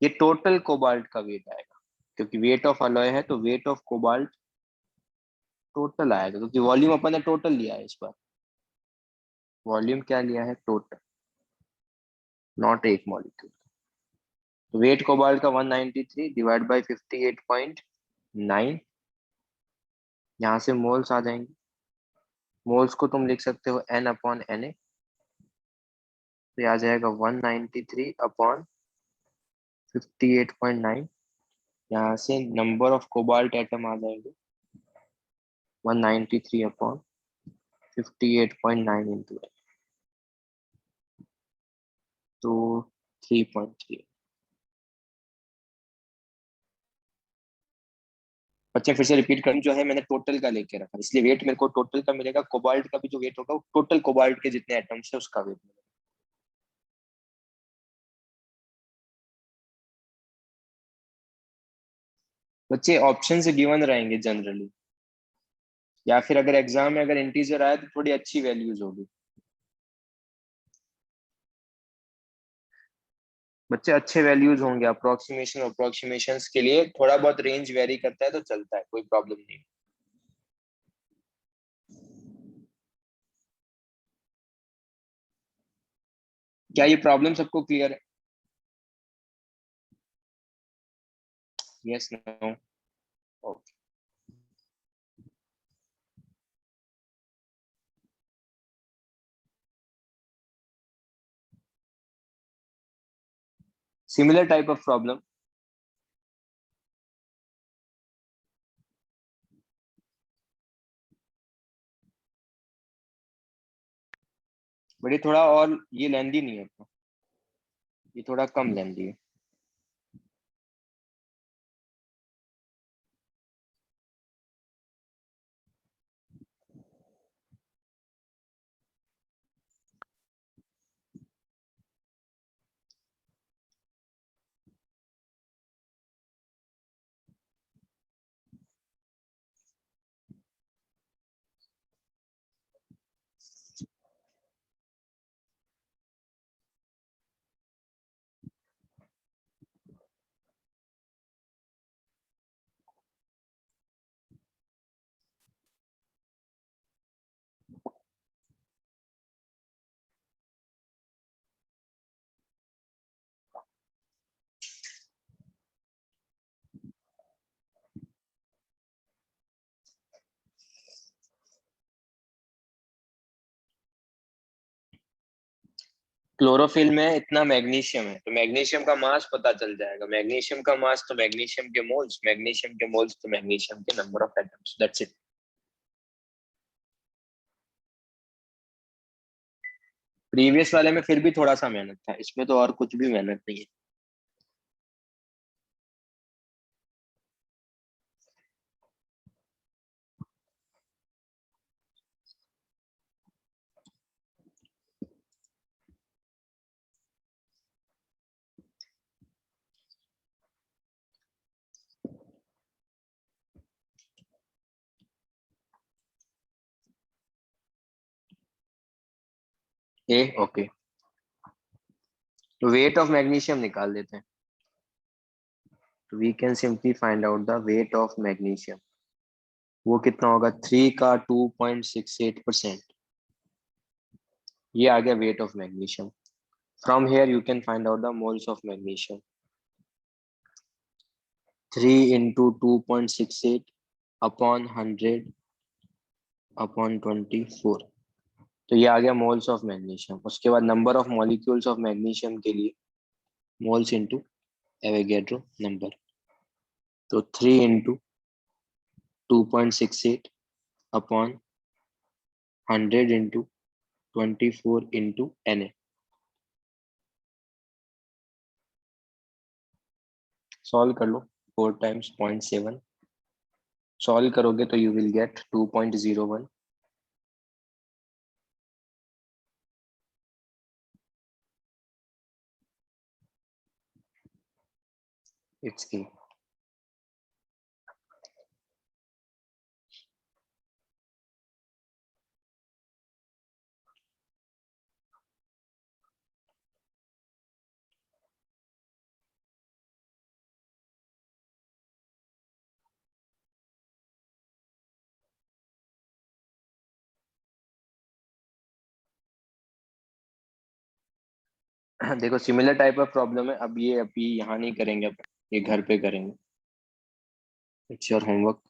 ये टोटल कोबाल्ट का वेट आएगा, क्योंकि वेट ऑफ अलॉय है, तो वेट ऑफ कोबाल्ट टोटल आएगा, क्योंकि वॉल्यूम अपन ने टोटल लिया है इस बार। वॉल्यूम क्या लिया है? टोटल, नॉट एक मॉलिक्यूल। तो वेट कोबाल्ट का 193 डिवाइड बाई 58.9, यहाँ से मोल्स आ जाएंगे। मोल्स को तुम लिख सकते हो n अपॉन Na, तो ये आ जाएगा 193 अपॉन 58.9। यहाँ से नंबर ऑफ कोबाल्ट एटम आ जाएंगे 193 अपॉन 58.9 इंटू, तो 3.3। बच्चे फिर से रिपीट करूं, जो है मैंने टोटल का लेके रखा, इसलिए वेट मेरे को टोटल का मिलेगा। कोबाल्ट का भी जो वेट होगा वो टोटल कोबाल्ट के जितने एटम्स है उसका वेट मिलेगा। बच्चे ऑप्शन से गिवन रहेंगे जनरली, या फिर अगर एग्जाम में अगर इंटीजर आया तो थोड़ी अच्छी वैल्यूज होगी। बच्चे अच्छे वैल्यूज होंगे, अप्रोक्सीमेशंस के लिए थोड़ा बहुत रेंज वेरी करता है तो चलता है, कोई प्रॉब्लम नहीं। क्या ये प्रॉब्लम सबको क्लियर है? Yes, no? Similar type of problem. But ये थोड़ा और ये लेंदी नहीं है, ये थोड़ा कम लेंदी है। क्लोरोफिल में इतना मैग्नीशियम है, तो मैग्नीशियम का मास पता चल जाएगा। मैग्नीशियम का मास तो मैग्नीशियम के मोल्स, मैग्नीशियम के मोल्स तो मैग्नीशियम के number of atoms, that's it. Previous वाले में फिर भी थोड़ा सा मेहनत था, इसमें तो और कुछ भी मेहनत नहीं है। ए, ओके। तो वेट ऑफ मैग्नीशियम निकाल देते हैं। तो we can simply find out the weight of magnesium. वो कितना होगा, 3 का 2.68%। ये आ गया weight of magnesium. From here you can find out the moles of magnesium. 3 into 2.68 upon 100 upon 24। तो ये आ गया मोल्स ऑफ मैग्नीशियम। उसके बाद number of molecules of magnesium के लिए मोल्स इंटू एवोगैड्रो नंबर। तो 3 into 2.68 upon 100 into 24 into Na। Solve कर लो। 4 टाइम्स 0.7 सॉल्व करोगे तो you will gate 2.01। It's a. देखो सिमिलर टाइप ऑफ प्रॉब्लम है। अब ये अभी यहाँ नहीं करेंगे, अपन ये घर पे करेंगे। It's your homework.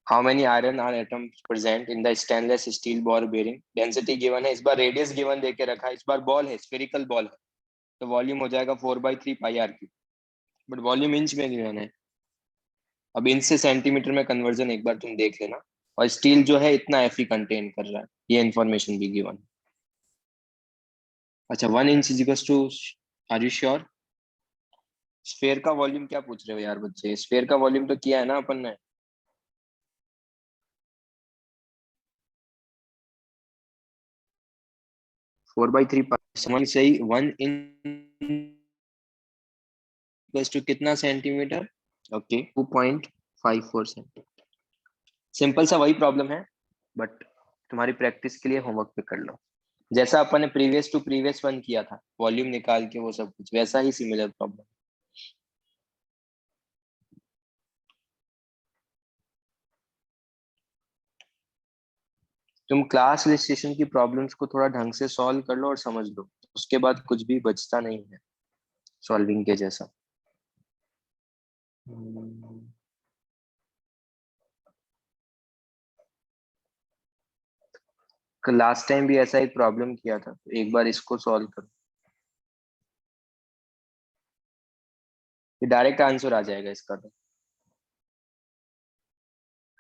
How many iron are atoms present in the stainless steel ball bearing? Density given है, इस बार रेडियस गिवन देके रखा है, इस बार बॉल है, स्फेरिकल बॉल है, तो वॉल्यूम हो जाएगा 4/3 pi R cube. But volume inch में गिवन है। अब इंच से सेंटीमीटर में कन्वर्जन एक बार तुम देख लेना। और स्टील जो है इतना एफ कंटेन कर रहा है, ये इन्फॉर्मेशन भी गिवन। अच्छा, 1 inch is equal to, are you sure? Sphere का वॉल्यूम क्या पूछ रहे हो यार बच्चे? स्फेयर का वॉल्यूम तो किया है ना अपन ने। 4/3 समझ सही। 1 इंच प्लस टू कितना सेंटीमीटर? Okay, 2.54 centimetre. सिंपल सा वही प्रॉब्लम है, बट तुम्हारी प्रैक्टिस के लिए होमवर्क पे कर लो। जैसा अपन ने प्रीवियस टू प्रीवियस वन किया था, वॉल्यूम निकाल के वो सब कुछ वैसा ही सिमिलर प्रॉब्लम। तुम क्लास रजिस्ट्रेशन की प्रॉब्लम्स को थोड़ा ढंग से सॉल्व कर लो और समझ लो, उसके बाद कुछ भी बचता नहीं है सॉल्विंग के जैसा। लास्ट टाइम भी ऐसा एक प्रॉब्लम किया था, तो एक बार इसको सॉल्व करो, ये डायरेक्ट आंसर आ जाएगा इसका तो।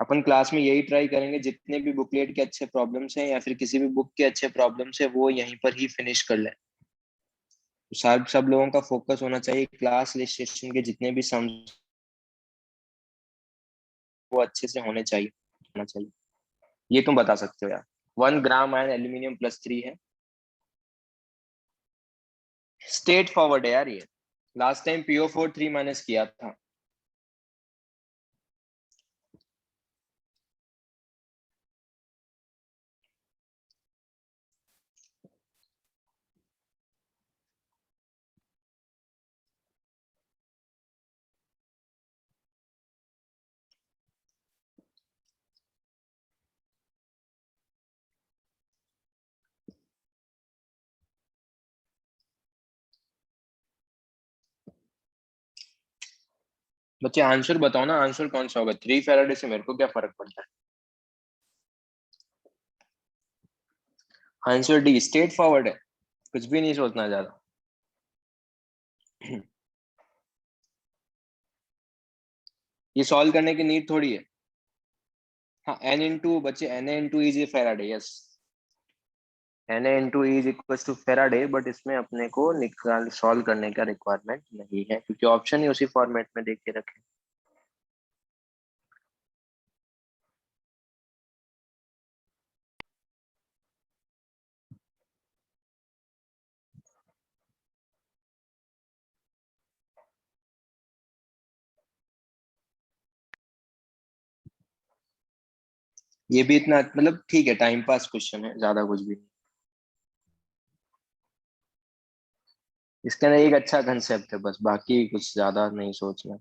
अपन क्लास में यही ट्राई करेंगे, जितने भी बुकलेट के अच्छे प्रॉब्लम्स हैं या फिर किसी भी बुक के अच्छे प्रॉब्लम्स हैं वो यहीं पर ही फिनिश कर लें। तो सब लोगों का फोकस होना चाहिए क्लास रजिस्ट्रेशन के जितने भी सम्स वो अच्छे से होना चाहिए। ये तुम बता सकते हो यार। 1 ग्राम आयन एल्यूमिनियम +3 है। स्ट्रेट फॉरवर्ड है यार ये। लास्ट टाइम PO4 3- किया था। बच्चे आंसर बताओ ना, आंसर कौन सा होगा? 3 फैराडे से मेरे को क्या फर्क पड़ता है? आंसर डी स्ट्रेट फॉरवर्ड है, कुछ भी नहीं सोचना ज्यादा। ये सॉल्व करने की नीड थोड़ी है। हाँ, एन इंटू बच्चे N into is a Faraday, yes. N into is equal to Faraday, but इसमें अपने को निकाल सॉल्व करने का रिक्वायरमेंट नहीं है क्योंकि ऑप्शन ही उसी फॉर्मेट में देख के रखे। ये भी इतना मतलब ठीक है, टाइम पास क्वेश्चन है, ज्यादा कुछ भी नहीं। इसके अंदर एक अच्छा कंसेप्ट है बस, बाकी कुछ ज्यादा नहीं सोचना।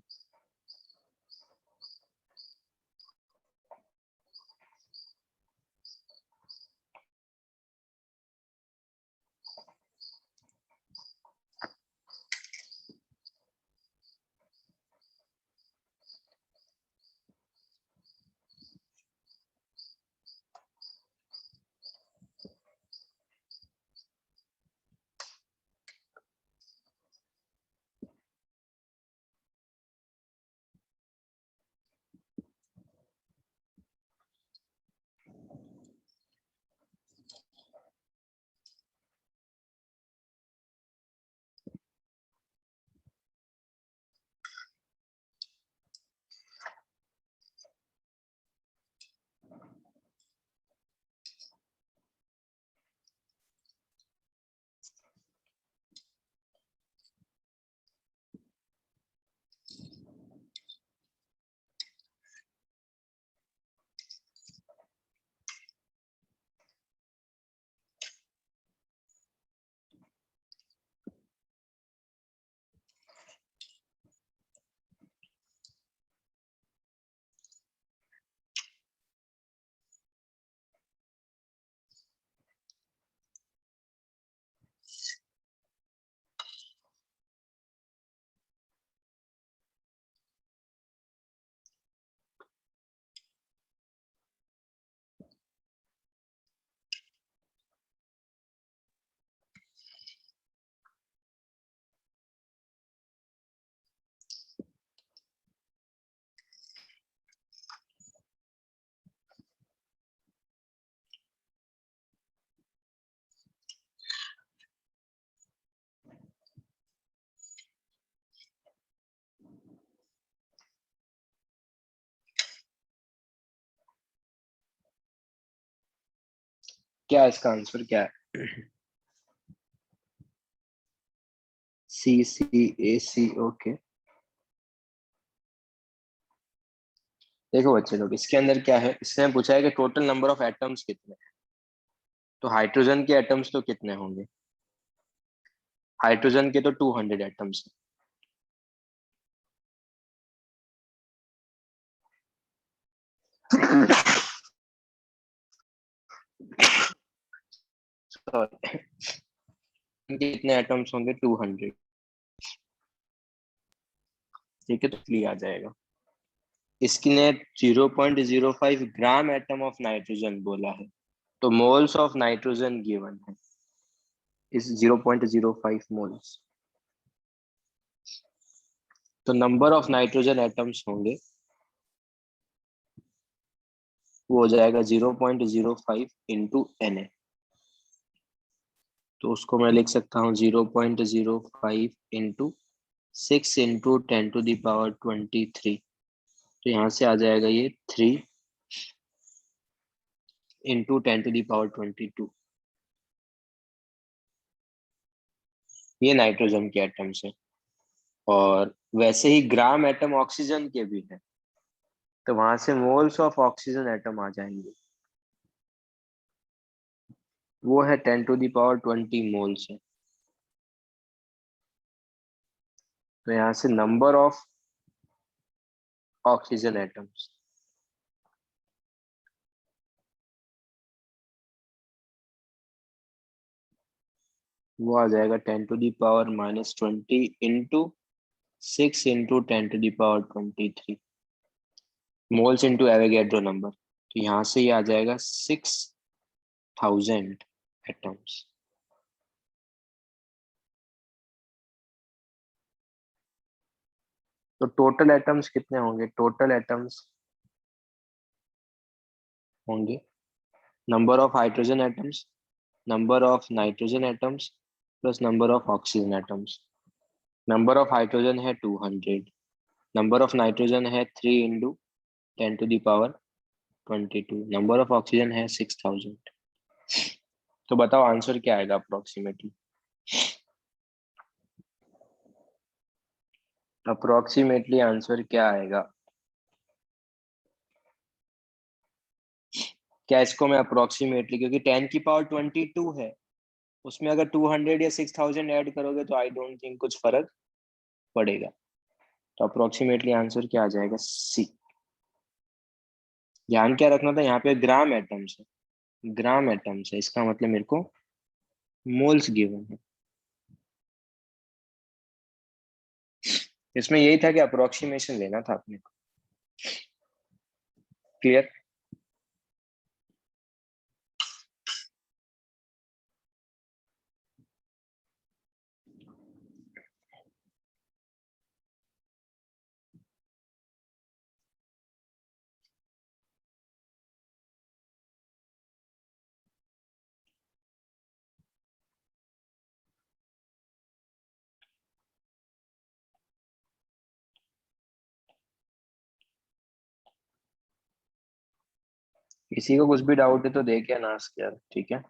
क्या इसका आंसर क्या है? CCAC, okay. देखो बच्चे लोग, इसके अंदर क्या है, इसने पूछा है कि टोटल नंबर ऑफ एटम्स कितने हैं। तो हाइड्रोजन के एटम्स तो कितने होंगे? हाइड्रोजन के तो 200 एटम्स हैं। सॉरी, कितने एटम्स होंगे? 200। ठीक है, तो क्लियर आ जाएगा। इसने 0.05 ग्राम एटम ऑफ नाइट्रोजन बोला है, तो मोल्स ऑफ नाइट्रोजन गिवन है इस 0.05 मोल्स। तो नंबर ऑफ नाइट्रोजन एटम्स होंगे, वो हो जाएगा 0.05 इंटू Na। तो उसको मैं लिख सकता हूँ 0.05 इंटू 6 इंटू 10⁻23। तो यहाँ से आ जाएगा ये 3 इंटू 10⁻22। ये नाइट्रोजन के एटम्स है। और वैसे ही ग्राम एटम ऑक्सीजन के भी है, तो वहां से मोल्स ऑफ ऑक्सीजन एटम आ जाएंगे, वो है 10⁻20 मोल्स है। तो यहाँ से नंबर ऑफ ऑक्सीजन एटम्स, वो आ जाएगा 10⁻⁻20 into 6 into 10⁻23 moles into Avogadro number. तो यहाँ से ये आ जाएगा 6000 एटम्स। तो टोटल एटम्स कितने होंगे? टोटल एटम्स होंगे number of hydrogen atoms, number of nitrogen atoms plus number of oxygen atoms. Number of hydrogen है 200, नंबर ऑफ नाइट्रोजन है 3 × 10⁻22, नंबर ऑफ ऑक्सीजन है 6000। तो बताओ आंसर क्या आएगा अप्रोक्सीमेटली? अप्रोक्सीमेटली आंसर क्या आएगा? क्या इसको मैं अप्रोक्सीमेटली, क्योंकि 10⁻22 है, उसमें अगर 200 या 6000 ऐड करोगे तो आई डोंट थिंक कुछ फर्क पड़ेगा। तो अप्रोक्सीमेटली आंसर क्या आ जाएगा? सी। ध्यान क्या रखना था, यहाँ पे ग्राम एटम्स है, ग्राम एटम्स है, इसका मतलब मेरे को मोल्स गिवन है। इसमें यही था कि अप्रोक्सीमेशन लेना था अपने को। क्लियर? किसी को कुछ भी डाउट है तो देख या ना यार, ठीक है।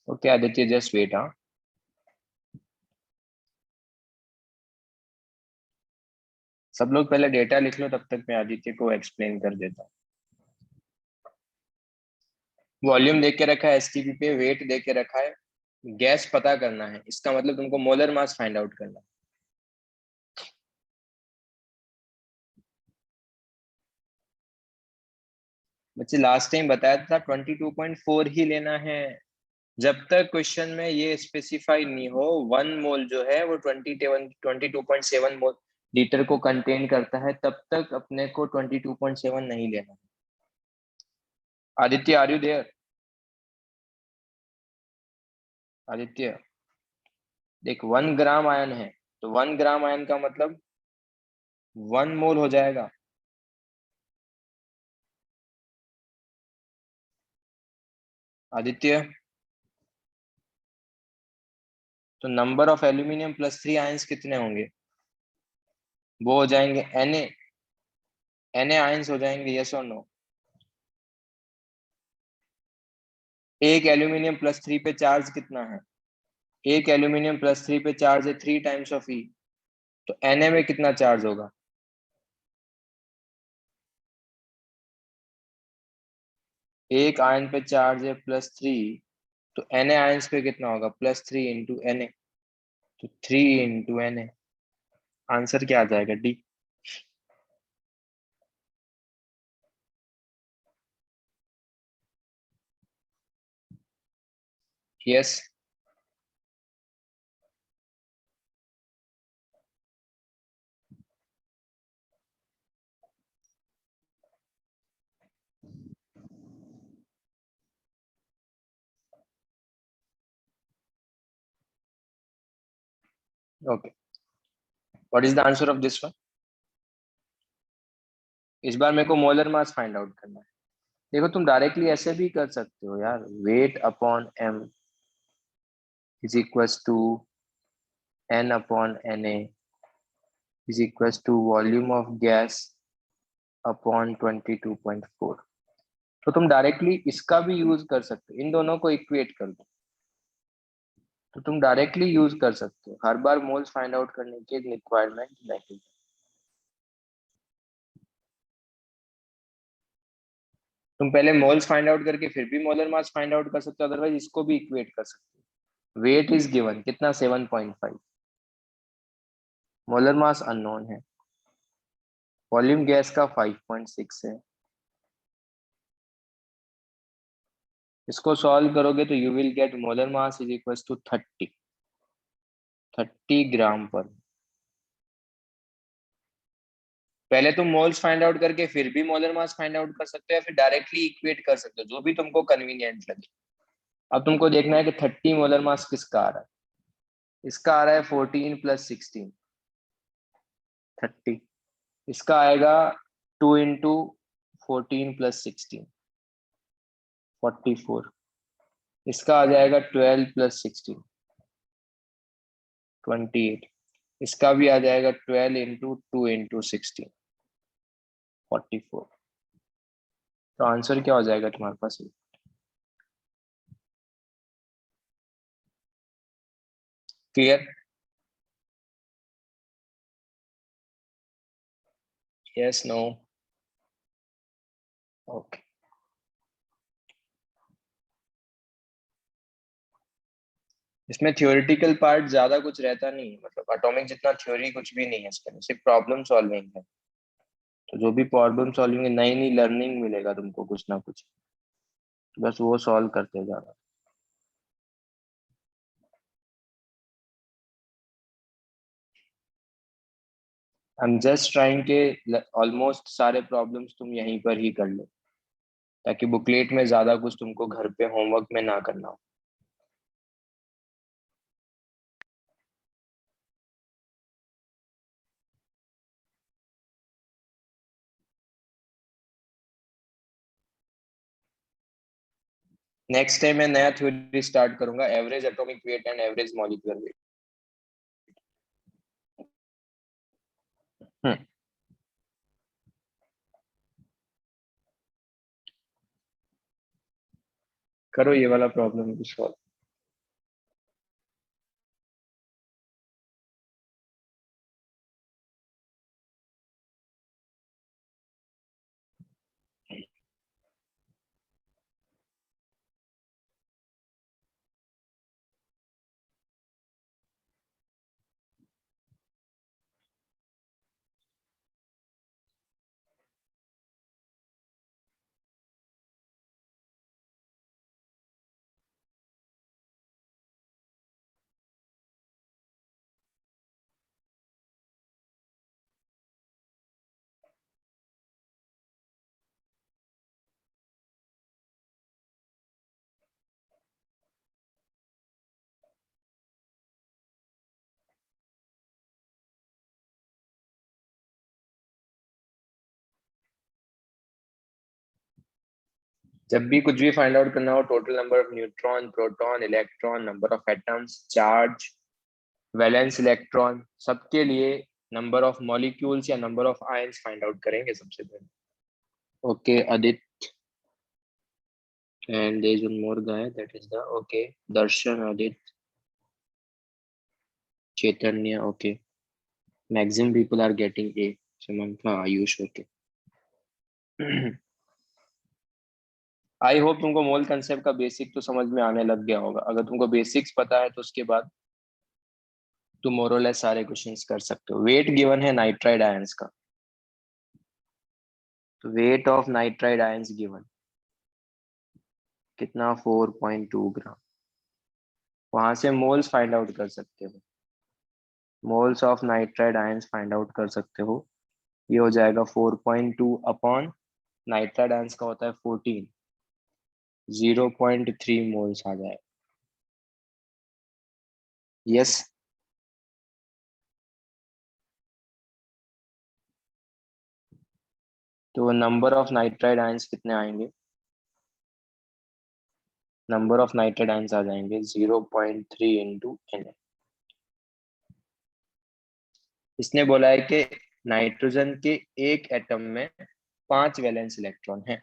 Okay Aditya, just wait. हाँ, सब लोग पहले डेटा लिख लो, तब तक मैं आदित्य को एक्सप्लेन कर देता हूँ। वॉल्यूम देख के रखा है एसटीपी पे, वेट देख के रखा है, गैस पता करना है, इसका मतलब तुमको मोलर मास फाइंड आउट करना है। बच्चे लास्ट टाइम बताया था 22.4 ही लेना है। जब तक क्वेश्चन में ये स्पेसिफाई नहीं हो 1 मोल जो है वो 22.7 मोल लीटर को कंटेन करता है, तब तक अपने को 22.7 नहीं लेना है। Aditya, are you there? Aditya, देख 1 ग्राम आयन है, तो 1 ग्राम आयन का मतलब 1 मोल हो जाएगा। आदित्य, तो number of aluminium plus 3 ions कितने होंगे? वो हो जाएंगे Na आयंस हो जाएंगे, यस और नो? एक एल्यूमिनियम प्लस 3 पे चार्ज कितना है? एक एल्यूमिनियम प्लस 3 पे चार्ज है 3 टाइम्स ऑफ ई, तो Na में कितना चार्ज होगा? एक आयन पे चार्ज है +3, तो Na आयंस पे कितना होगा? +3 इंटू Na, तो 3 इंटू Na। आंसर क्या आ जाएगा? D. Yes. Okay, what is the answer of this one? इस बार मेरे को मोलर मास फाइंड आउट करना है। देखो, तुम डायरेक्टली ऐसे भी कर सकते हो यार, weight upon m is equals to n upon Na is equals to volume of gas upon 22.4। तो तुम डायरेक्टली इसका भी यूज कर सकते हो, इन दोनों को इक्वेट कर दो, तो तुम डायरेक्टली यूज कर सकते हो। हर बार मोल्स फाइंड आउट करने की रिक्वायरमेंट नहीं। तुम पहले मोल्स फाइंड आउट करके फिर भी मोलर मास फाइंड आउट कर सकते हो, अदरवाइज इसको भी इक्वेट कर सकते हो। वेट इज गिवन कितना? 7.5। मोलर मास अननोन है। वॉल्यूम गैस का 5.6 है। इसको सॉल्व करोगे तो you will get molar mass is equal to 30 gram पर। पहले तुम मोल्स फाइंड आउट करके फिर भी मोलर मास फाइंड आउट कर सकते हो, या फिर डायरेक्टली इक्वेट कर सकते हो, जो भी तुमको कन्वीनियंट लगे। अब तुमको देखना है कि 30 मोलर मास किसका आ रहा है। इसका आ रहा है 14 + 16, 30। इसका आएगा 2 × 14 + 16, 44। इसका आ जाएगा 12 + 16, 28। इसका भी आ जाएगा 12 × 2 × 16, 44। तो आंसर क्या हो जाएगा तुम्हारे पास? क्लियर? Yes, no? ओके। इसमें थ्योरेटिकल पार्ट ज्यादा कुछ रहता नहीं है, मतलब एटॉमिक जितना थ्योरी कुछ भी नहीं है इसके अंदर, सिर्फ प्रॉब्लम सॉल्विंग है। तो जो भी प्रॉब्लम सॉल्विंग है, नई नई लर्निंग मिलेगा तुमको कुछ ना कुछ, तो बस वो सॉल्व करते जाना। आई एम जस्ट ट्राइंग के ऑलमोस्ट सारे प्रॉब्लम्स तुम यहीं पर ही कर लो, ताकि बुकलेट में ज्यादा कुछ तुमको घर पे होमवर्क में ना करना हो। नेक्स्ट टाइम मैं नया थ्योरी स्टार्ट करूंगा, average atomic weight and average molecular weight. करो ये वाला प्रॉब्लम भी सॉल्व। जब भी कुछ भी फाइंड आउट करना हो, total number of neutron, proton, electron, number of atoms, charge, valence electron, सबके लिए नंबर ऑफ मॉलिक्यूल्स या number of ions find out करेंगे सबसे पहले. Okay Adit, and there is one more guy, that is the okay Darshan, Adit, Chaitanya. Okay, maximum people are getting A. Samantha, Ayush. Okay. I hope तुमको मोल concept का basic तो समझ में आने लग गया होगा. अगर तुमको बेसिक्स पता है तो उसके बाद तुम मोरलेस सारे क्वेश्चंस कर सकते हो. वेट गिवन है नाइट्राइड आयंस का, तो weight of nitride ions given कितना, 4.2 ग्राम. वहां से मोल्स फाइंड आउट कर सकते हो. Moles of nitride ions find out कर सकते हो. ये हो जाएगा 4.2 अपॉन नाइट्राइड आयंस का होता है 14, 0.3 मोल्स आ जाएगा. यस. तो नंबर ऑफ नाइट्राइड आयंस कितने आएंगे, नंबर ऑफ नाइट्राइड आयंस आ जाएंगे 0.3 इंटू एन. इसने बोला है कि नाइट्रोजन के एक एटम में 5 वैलेंस इलेक्ट्रॉन है.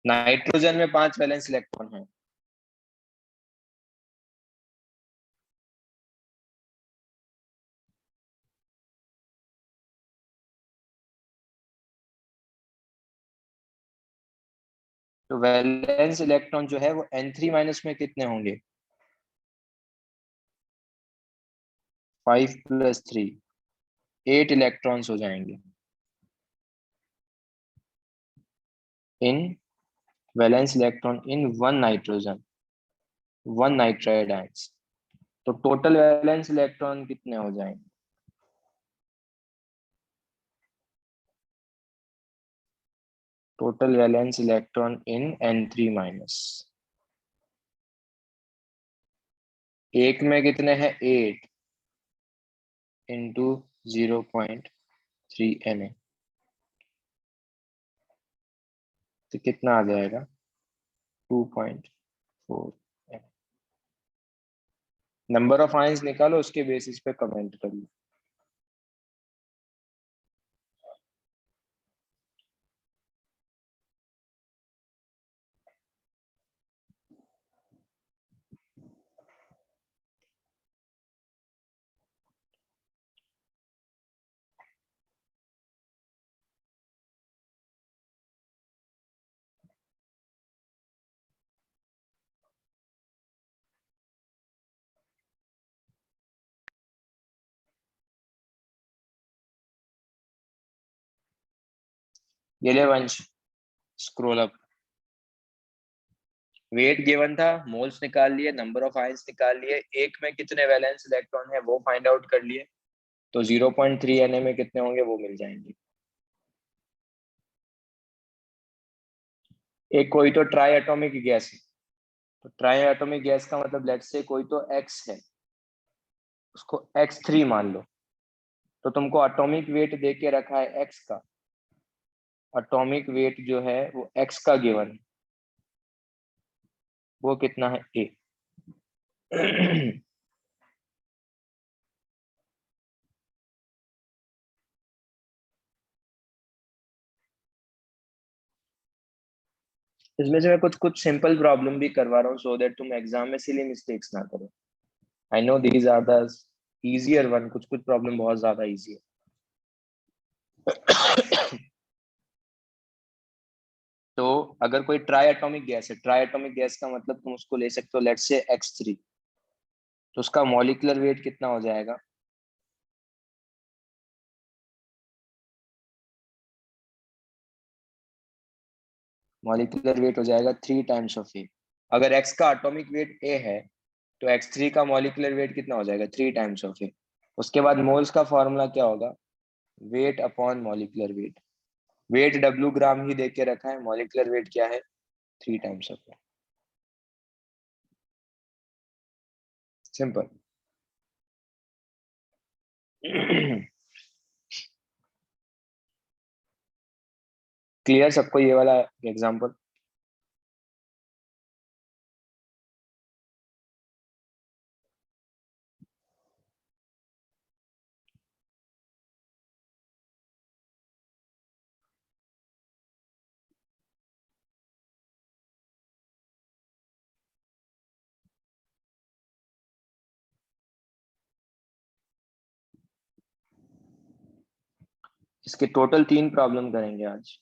नाइट्रोजन में 5 वैलेंस इलेक्ट्रॉन है. तो वैलेंस इलेक्ट्रॉन जो है वो N3 माइनस में कितने होंगे, 5 प्लस 3, 8 इलेक्ट्रॉन्स हो जाएंगे इन valence electron in one nitrogen, one nitride ions. तो टोटल वैलेंस इलेक्ट्रॉन कितने हो जाएंगे, total valence electron in N3 minus, एक में कितने हैं 8 इंटू 0.3 Na, तो कितना आ जाएगा 2.4. नंबर ऑफ आयंस निकालो, उसके बेसिस पे कमेंट कर लो. ये ले वंश, स्क्रॉल अप. वेट गिवन था, मोल्स निकाल लिए, नंबर ऑफ आयंस निकाल लिए, एक में कितने वैलेंस इलेक्ट्रॉन है वो फाइंड आउट कर लिए, तो 0.3 Na में कितने होंगे वो मिल जाएंगे. एक कोई तो ट्राई एटॉमिक गैस है, तो ट्राई एटॉमिक गैस का मतलब लेट्स से कोई तो X है, उसको X3 मान लो. तो तुमको एटॉमिक वेट दे के रखा है X का, एटॉमिक वेट जो है वो X का गिवन है, वो कितना है A. इसमें से मैं कुछ कुछ सिंपल प्रॉब्लम भी करवा रहा हूँ सो दैट तुम एग्जाम में सिली मिस्टेक्स ना करो. I know these are the easier one, कुछ कुछ प्रॉब्लम बहुत ज्यादा इजी है. तो अगर कोई ट्राई एटॉमिक गैस है, ट्राई एटॉमिक गैस का मतलब तुम उसको ले सकते हो लेट्स से X3, तो उसका मॉलिक्यूलर वेट कितना हो जाएगा, मॉलिक्यूलर वेट हो जाएगा 3 टाइम्स ऑफ ए. अगर X का एटॉमिक वेट A है तो X3 का मॉलिक्यूलर वेट कितना हो जाएगा, 3 टाइम्स ऑफ ए. उसके बाद मोल्स का फॉर्मूला क्या होगा, weight upon molecular weight. Weight W gram ही देख के रखा है, मॉलिक्यूलर वेट क्या है 3 times of A. Simple. Clear सबको ये वाला एग्जांपल? इसके टोटल 3 प्रॉब्लम करेंगे आज।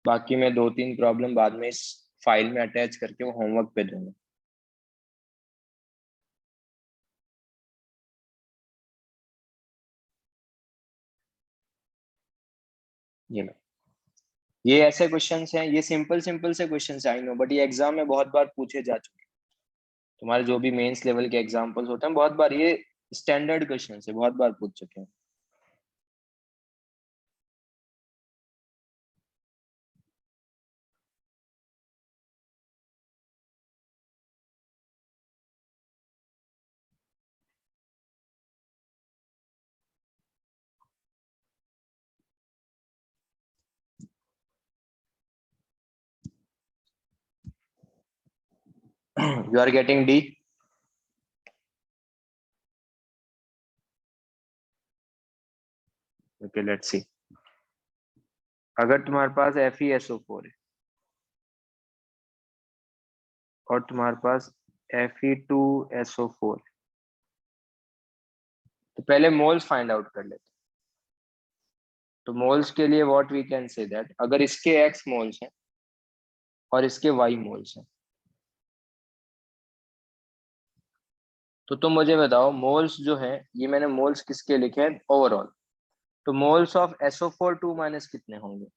बाकी मैं 2-3 प्रॉब्लम बाद में इस फाइल में अटैच करके वो होमवर्क पे दूंगा। ये लो, ये ऐसे क्वेश्चंस हैं, ये सिंपल सिंपल से क्वेश्चंस आई नो, बट ये एग्जाम में बहुत बार पूछे जा चुके हैं। तुम्हारे जो भी मेंस लेवल के एग्जांपल्स होते हैं, बहुत बार ये स्टैंडर्ड क्वेश्चन है, बहुत बार पूछ चुके हैं। You are getting D? Okay, let's see. अगर तुम्हारे पास FeSO4 है और तुम्हारे पास Fe2SO4, तो पहले मोल्स फाइंड आउट कर लेते हैं। तो मोल्स के लिए what we can say that अगर इसके X मोल्स हैं और इसके Y मोल्स हैं, तो तुम मुझे बताओ मोल्स जो है, ये मैंने मोल्स किसके लिखे हैं ओवरऑल, तो मोल्स ऑफ SO4 2 माइनस कितने होंगे?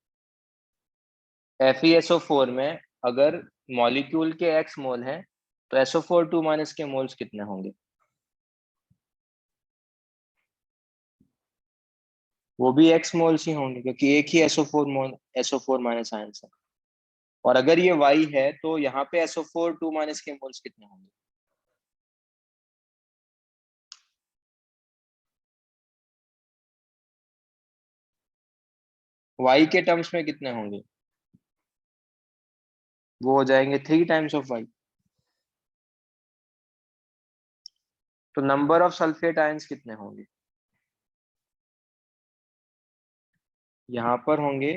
FeSO4 में अगर मॉलिक्यूल के X मोल है, तो SO4 2 माइनस के मोल्स कितने होंगे? वो भी X मोल्स ही होंगे, क्योंकि एक ही SO4 मोल, SO4 माइनस आयंस है। और अगर ये Y है, तो यहाँ पे SO4 2 माइनस के मोल्स कितने होंगे? Y के टर्म्स में कितने होंगे? वो हो जाएंगे 3 टाइम्स ऑफ Y। तो नंबर ऑफ सल्फेट आयंस कितने होंगे? यहाँ पर होंगे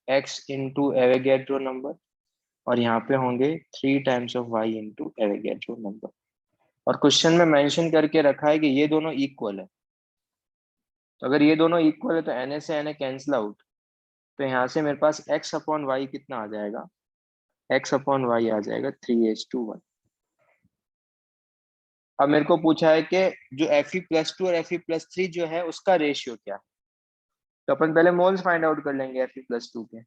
X इंटू एवोगैड्रो नंबर, और यहाँ पे होंगे 3 times of Y into Avogadro number. और क्वेश्चन में मेंशन करके रखा है कि ये दोनों इक्वल है। तो अगर ये दोनों इक्वल है, तो Na से Na कैंसिल आउट, तो यहाँ से मेरे पास x अपॉन वाई कितना आ जाएगा? x अपॉन वाई आ जाएगा 3H2 1। अब मेरे को पूछा है कि जो Fe+2 और Fe+3 जो है उसका रेशियो क्या है। तो अपन पहले मोल्स फाइंड आउट कर लेंगे Fe+2 के।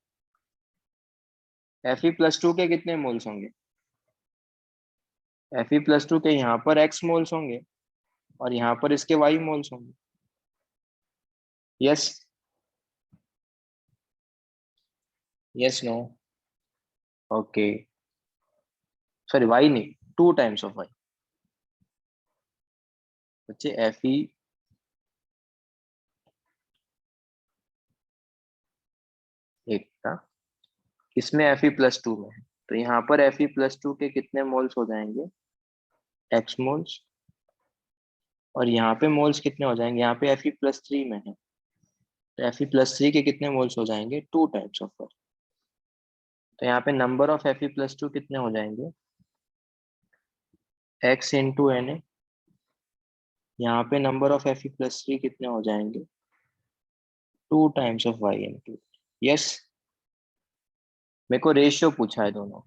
Fe+2 के कितने मोल्स होंगे? Fe+2 के यहाँ पर x मोल्स होंगे और यहाँ पर इसके y मोल्स होंगे। Yes, yes, no? Okay, sorry, y नहीं, 2 टाइम्स ऑफ y। बच्चे Fe एक था, इसमें Fe+2 में है, तो यहाँ पर Fe+2 के कितने मोल्स हो जाएंगे? x moles. और यहाँ पे मोल्स कितने हो जाएंगे? यहाँ पे Fe+3 में है, तो Fe+3 के कितने मोल्स हो जाएंगे? 2 टाइम्स ऑफ। तो यहाँ पे नंबर ऑफ Fe+2 कितने हो जाएंगे? x into Na। यहाँ पे नंबर ऑफ Fe+3 कितने हो जाएंगे? 2 times of y into. Yes, मेरे को रेशियो पूछा है दोनों।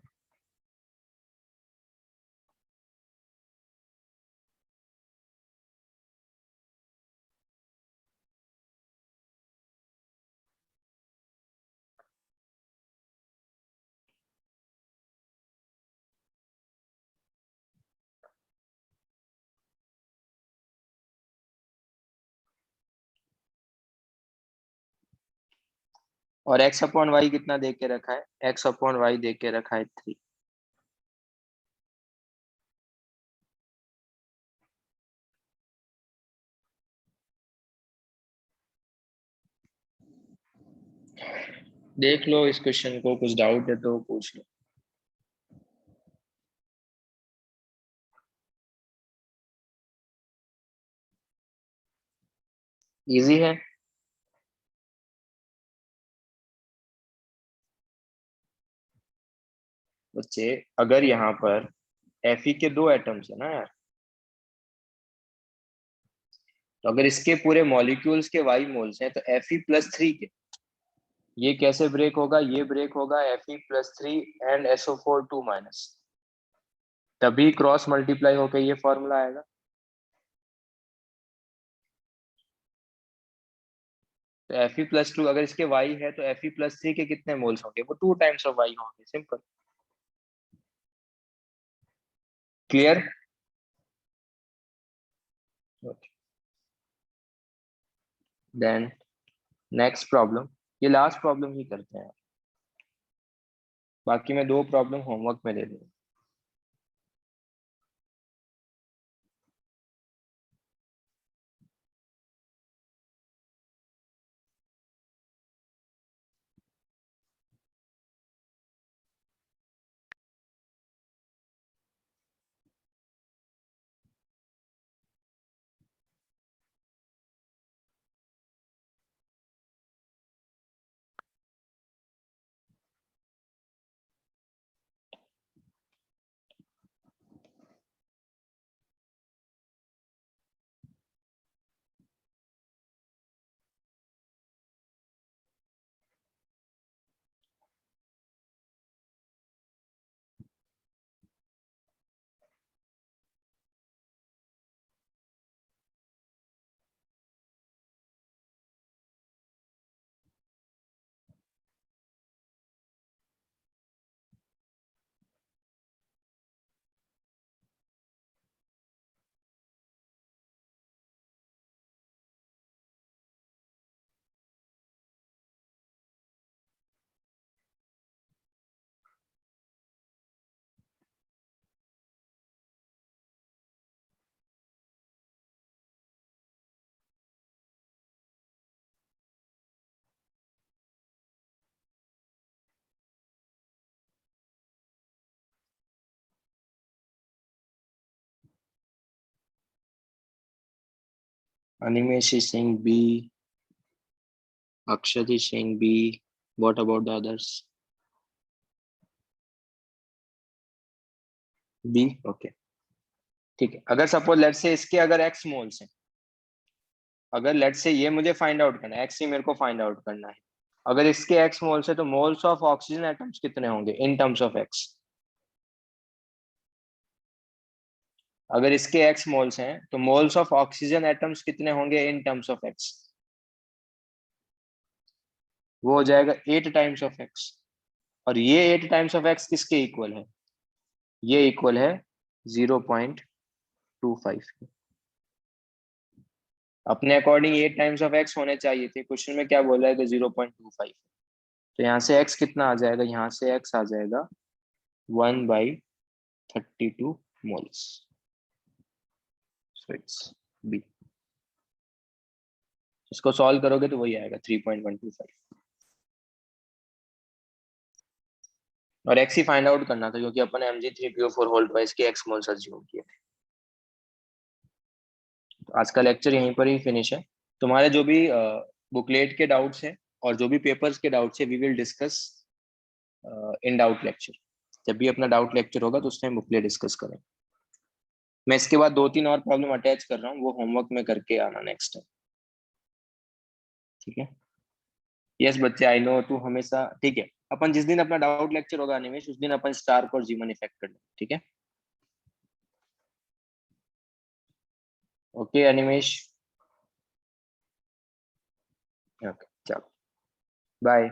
और x अपॉन वाई कितना दे के रखा है? x अपॉन वाई दे के रखा है 3। देख लो इस क्वेश्चन को, कुछ डाउट है तो पूछ लो। इजी है बच्चे। अगर यहाँ पर Fe के दो एटम्स है ना यार, तो अगर इसके पूरे मॉलिक्यूल्स के वाई मोल्स हैं तो Fe+3 के, ये कैसे ब्रेक होगा? ये ब्रेक होगा Fe+3 एंड SO4 2-, तभी क्रॉस मल्टीप्लाई होकर ये फॉर्मूला आएगा। तो Fe+2 अगर इसके वाई है तो Fe+3 के कितने मोल्स होंगे? वो 2 टाइम्स ऑफ वाई होंगे, simple. Clear? Then next problem, ये लास्ट प्रॉब्लम ही करते हैं, बाकी मैं 2 प्रॉब्लम होमवर्क में दे दूंगा। Animesh is saying B. Akshat is saying B. What about the others? B. Okay. ठीक है। अगर सपोज लेट्स से इसके अगर x मोल्स हैं, अगर लेट्स से ये मुझे फाइंड आउट करना है, x ही मेरे को फाइंड आउट करना है, अगर इसके x मोल्स है तो मोल्स ऑफ ऑक्सीजन एटम्स कितने होंगे इन टर्म्स ऑफ x? अगर इसके x मोल्स हैं तो मोल्स ऑफ ऑक्सीजन एटम्स कितने होंगे इन टर्म्स ऑफ x? वो हो जाएगा 8 टाइम्स ऑफ x। और ये 8 टाइम्स ऑफ x किसके इक्वल है? ये इक्वल है 0.25 के। अपने अकॉर्डिंग 8 टाइम्स ऑफ x होने चाहिए थे, क्वेश्चन में क्या बोला है कि 0.25। तो यहाँ से x कितना आ जाएगा? यहाँ से x आ जाएगा 1/32 मोल्स। So it's B. इसको सॉल्व करोगे तो वही आएगा 3.125। और x ही फाइंड आउट करना था क्योंकि अपन Mg3PO4 होल ट्वाइस के x मोल्स अज्यूम किए थे। तो आज का लेक्चर यहीं पर ही फिनिश है। तुम्हारे जो भी बुकलेट के डाउट्स हैं और जो भी पेपर्स के डाउट्स है, we will discuss in doubt lecture. जब भी अपना डाउट लेक्चर होगा तो उस टाइम बुकलेट डिस्कस करें। मैं इसके बाद 2-3 और प्रॉब्लम अटैच कर रहा हूँ, वो होमवर्क में करके आना नेक्स्ट टाइम, ठीक है? यस बच्चे, आई नो तू हमेशा ठीक है। अपन जिस दिन अपना डाउट लेक्चर होगा अनिमेश, उस दिन अपन स्टार्क और जीवन इफेक्ट कर लेंगे, ठीक है? ओके अनिमेश, ओके चलो, बाय।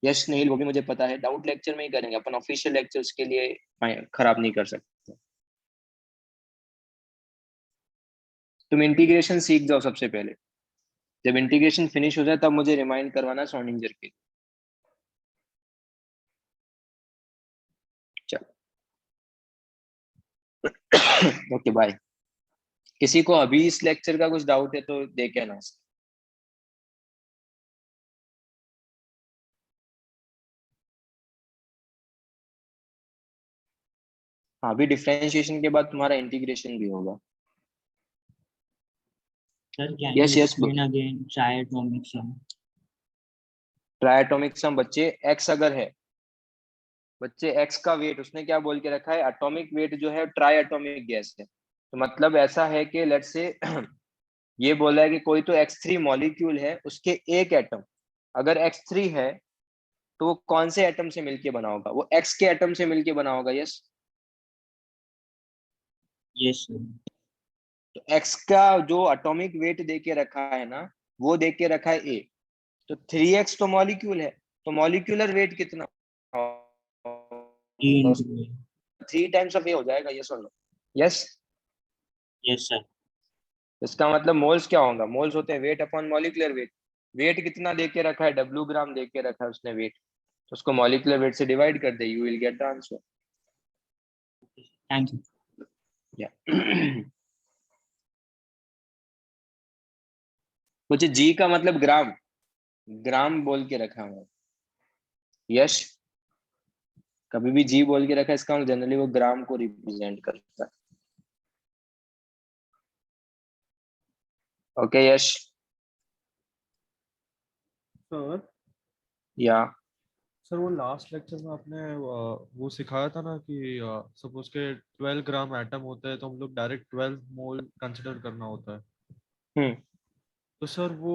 यस नील, वो भी मुझे पता है, डाउट लेक्चर में ही करेंगे अपन, ऑफिशियल लेक्चर्स के लिए खराब नहीं कर सकते। तुम इंटीग्रेशन सीख जाओ सबसे पहले, जब इंटीग्रेशन फिनिश हो जाए तब मुझे रिमाइंड करवाना सॉर्डिंजर के। चलो ओके बाय। किसी को अभी इस लेक्चर का कुछ डाउट है तो दे के ना। हाँ, अभी डिफरेंशिएशन के बाद तुम्हारा इंटीग्रेशन भी होगा।
Sir, can you
yes yes.
explain again triatomic sum?
Triatomic sum बच्चे एक्स अगर है, बच्चे एक्स का वेट उसने क्या बोल के रखा है, एटॉमिक वेट जो है ट्राई एटॉमिक गैस है। तो मतलब ऐसा है कि लेट्स से ये बोला है कि कोई तो X3 मॉलिक्यूल है, उसके एक एटम अगर X3 है तो वो कौन से एटम से मिलके बना होगा, वो X के एटम से मिलके बना होगा। यस।
Yes, sir.
तो X का जो एटॉमिक वेट दे के रखा है ना, वो दे के रखा है A। तो 3x तो मॉलिक्यूल है, तो मॉलिक्यूलर वेट कितना,
3 into A.
3 times of A हो जाएगा। यस और नो। यस।
Yes, sir.
इसका मतलब मोल्स क्या होगा, मोल्स होते हैं weight upon molecular weight. Weight कितना दे के रखा है, W ग्राम दे के रखा है उसने वेट, तो उसको मॉलिक्यूलर वेट से डिवाइड कर दे, you will get the answer.
Thank you.
या मुझे जी का मतलब ग्राम, ग्राम बोल के रखा है। यश, कभी भी जी बोल के रखा है, इसका मतलब जनरली वो ग्राम को रिप्रेजेंट करता है। ओके यश।
सर
या
सर वो लास्ट लेक्चर में आपने वो सिखाया था ना कि सपोज के 12 ग्राम एटम होते हैं तो हम लोग डायरेक्ट 12 मोल कंसिडर करना होता है।
हम्म।
तो सर वो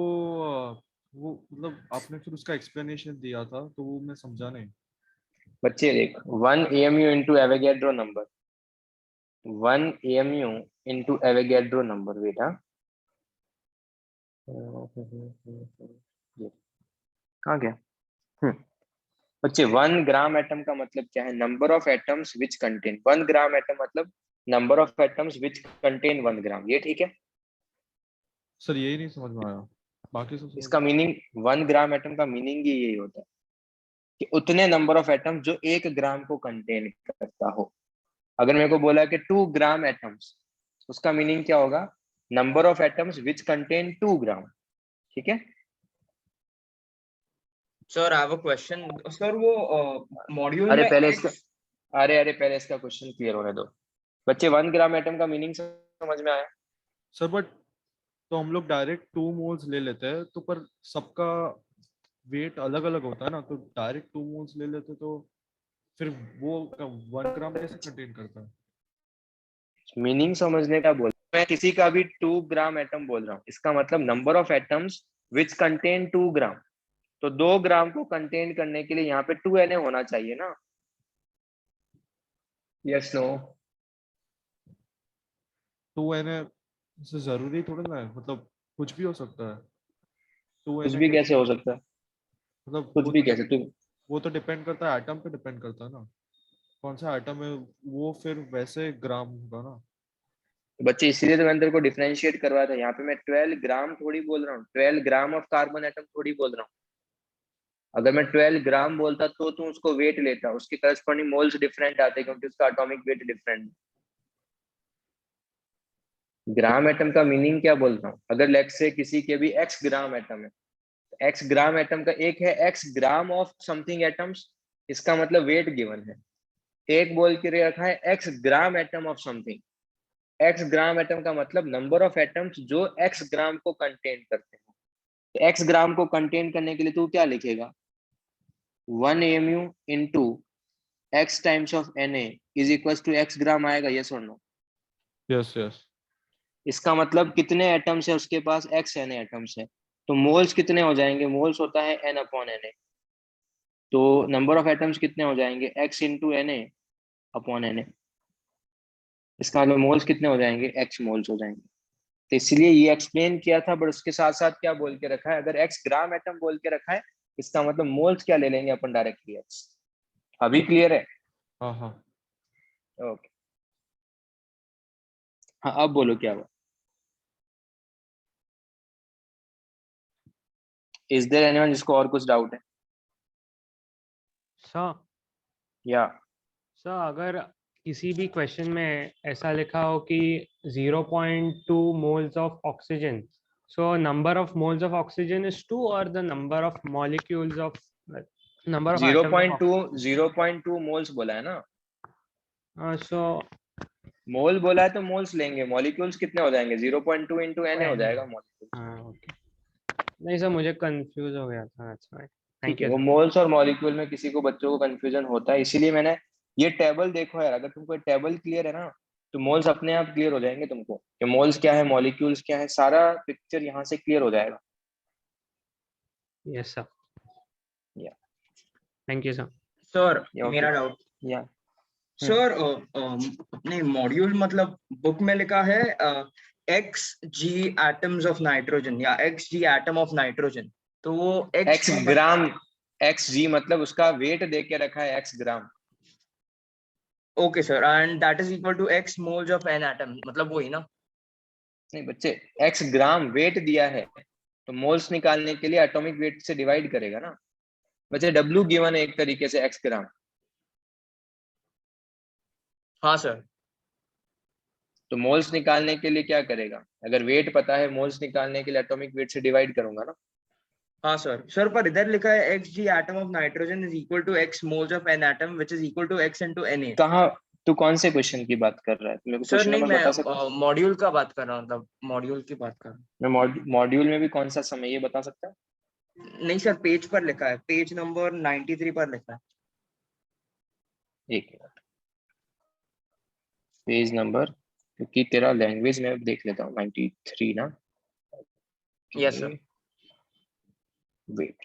मतलब आपने फिर उसका एक्सप्लेनेशन दिया था तो वो मैं समझा नहीं।
बच्चे देख, 1 AMU into Avogadro number, 1 AMU into Avogadro number बेटा। कहाँ गया? हम्म। बच्चे 1 ग्राम एटम का मतलब क्या है, number of atoms which contain 1 gram atom, मतलब number of atoms which contain 1 gram, ये ठीक है।
सर यही नहीं समझ में आया, बाकी सब समझ
इसका
में।
मीनिंग, 1 ग्राम एटम का मीनिंग ही यही होता है कि उतने नंबर ऑफ एटम जो 1 ग्राम को कंटेन करता हो। अगर मेरे को बोला कि 2 ग्राम एटम्स, उसका मीनिंग क्या होगा, number of atoms which contain 2 ग्राम। ठीक है।
Sir I have a question. Sir वो मॉड्यूल
अरे
में
पहले इसका,
एक्स।
अरे पहले इसका क्वेश्चन क्लियर होने दो। बच्चे 1 ग्राम एटम का मीनिंग समझ में आया?
सर बट तो हम लोग डायरेक्ट 2 मोल्स ले लेते हैं तो पर सबका वेट अलग अलग होता है ना, तो डायरेक्ट 2 मोल्स ले लेते तो फिर वो 1 ग्राम कैसे कंटेन करता है।
मीनिंग समझने का बोल, मैं किसी का भी 2 ग्राम एटम बोल रहा हूँ, इसका मतलब number of atoms which contain 2 ग्राम। तो 2 ग्राम को कंटेन करने के लिए यहाँ पे 2 Na होना चाहिए ना। Yes no.
2 Na से जरूरी थोड़ा ना है, मतलब कुछ भी हो सकता है। टू
कुछ
एन ए
भी
के
कैसे हो सकता है,
मतलब
कुछ भी कैसे तुम,
वो तो डिपेंड करता है, एटम पे डिपेंड करता है ना, कौन सा एटम है वो फिर वैसे ग्राम होगा ना।
बच्चे इसीलिए तो मैंने तेरे को डिफरेंशिएट करवाया था। यहाँ पे मैं 12 ग्राम थोड़ी बोल रहा हूँ, 12 ग्राम ऑफ कार्बन एटम थोड़ी बोल रहा हूँ। अगर मैं 12 ग्राम बोलता तो तू उसको वेट लेता, उसके करस्पॉन्डिंग मोल्स डिफरेंट आते क्योंकि उसका atomic weight different. Gram atom का मीनिंग क्या बोल रहा हूँ, अगर लेट्स से किसी के भी एक्स ग्राम एटम है, एक्स ग्राम एटम का एक है X gram of something atoms, इसका मतलब वेट गिवन है। एक बोल के रखा है X gram atom of something, x gram atom का मतलब नंबर ऑफ एटम्स जो एक्स ग्राम को कंटेन करते हैं। तो एक्स ग्राम को कंटेन करने के लिए तू क्या लिखेगा, 1 AMU into X times of Na is equal to X gram आएगा। यस और नो?
Yes yes.
इसका मतलब कितने एटम्स है उसके पास, एक्स Na एटम्स है, तो मोल्स कितने हो जाएंगे, मोल्स होता है n अपॉन Na। तो नंबर ऑफ एटम्स कितने हो जाएंगे, x into Na upon Na। इसका मतलब मोल्स कितने हो जाएंगे, x मोल्स हो जाएंगे। तो इसलिए ये एक्सप्लेन किया था, बट उसके साथ साथ क्या बोल के रखा है, अगर x ग्राम एटम बोल के रखा है, इसका मतलब मोल्स क्या ले लेंगे अपन, डायरेक्टली x। अभी क्लियर है?
हाँ हाँ।
ओके। हाँ अब बोलो क्या हुआ। इज देयर एनीवन जिसको और कुछ डाउट है?
सर
या
सर अगर किसी भी क्वेश्चन में ऐसा लिखा हो कि 0.2 moles of oxygen, so number of moles of oxygen is 2 or the number of molecules of number of atoms of
0.2 moles बोला है ना,
so
मोल बोला है तो मोल्स लेंगे, मॉलिक्यूल्स कितने हो जाएंगे, 0.2 इंटू एन हो
N.
जाएगा मॉलिक्यूल।
हाँ ओके, नहीं सर मुझे कंफ्यूज हो गया था, that's why.
ठीक
Thank
है,
you
वो
sir.
मोल्स और मॉलिक्यूल में किसी को बच्चों को कंफ्यूजन होता है, इसीलिए मैंने ये टेबल देखो यार, अगर तुमको टेबल क्लियर है ना तो मोल्स अपने आप क्लियर हो जाएंगे तुमको, कि मोल्स क्या है, मॉलिक्यूल्स क्या है, सारा पिक्चर यहाँ से क्लियर हो जाएगा।
Yes sir.
Yeah.
Thank you sir.
Sir
Yeah, okay.
मेरा डाउट
या
सर, अपने मॉड्यूल मतलब बुक में लिखा है XG एटम्स ऑफ नाइट्रोजन या XG एटम ऑफ नाइट्रोजन, तो वो
एक्स ग्राम, एक्स जी मतलब उसका वेट दे के रखा है X gram.
Okay sir, and that is equal to X moles of N atom, मतलब वही ना?
नहीं बच्चे, एक्स ग्राम वेट दिया है तो मोल्स निकालने के लिए एटॉमिक वेट से डिवाइड करेगा ना बच्चे, W गिवन है एक तरीके से एक्स ग्राम।
हाँ सर।
तो मोल्स निकालने के लिए क्या करेगा, अगर वेट पता है मोल्स निकालने के लिए एटॉमिक वेट से डिवाइड करूंगा ना।
हाँ सर, सर पर इधर लिखा है XG atom of nitrogen is equal to X moles of N atom which is equal to X into Na।
कहाँ, तू कौन से क्वेश्चन की बात कर रहा है, मेरे को
सर
क्वेश्चन
नहीं,
नंबर बता सकता है?
मैं मॉड्यूल का बात कर रहा हूँ, मतलब मॉड्यूल की बात कर रहा
मैं मॉड्यूल में भी कौन सा समय ये बता सकता है?
हूँ। नहीं सर, पेज पर लिखा है, पेज नंबर 93 पर लिखा है।
एक मिनट, पेज नंबर, क्योंकि तेरा लैंग्वेज में देख लेता हूँ, 93 ना।
Yes sir.
वेट,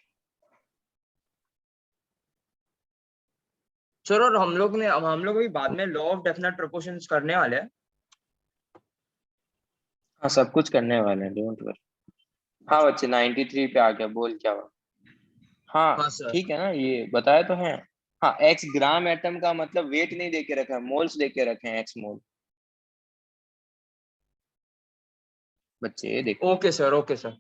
सर और हम लोग भी बाद में लॉ ऑफ डेफिनेट प्रोपोर्शंस करने वाले हैं।
हाँ सब कुछ करने वाले हैं, डोंट वरी। हाँ बच्चे 93 पे आ गया, बोल क्या हुआ?
हाँ
हाँ
सर।
ठीक है ना, ये बताया तो है। हाँ एक्स ग्राम एटम का मतलब वेट नहीं देके रखा है, मोल्स देके रखे हैं, एक्स मोल। बच्चे देखो,
okay sir, okay sir.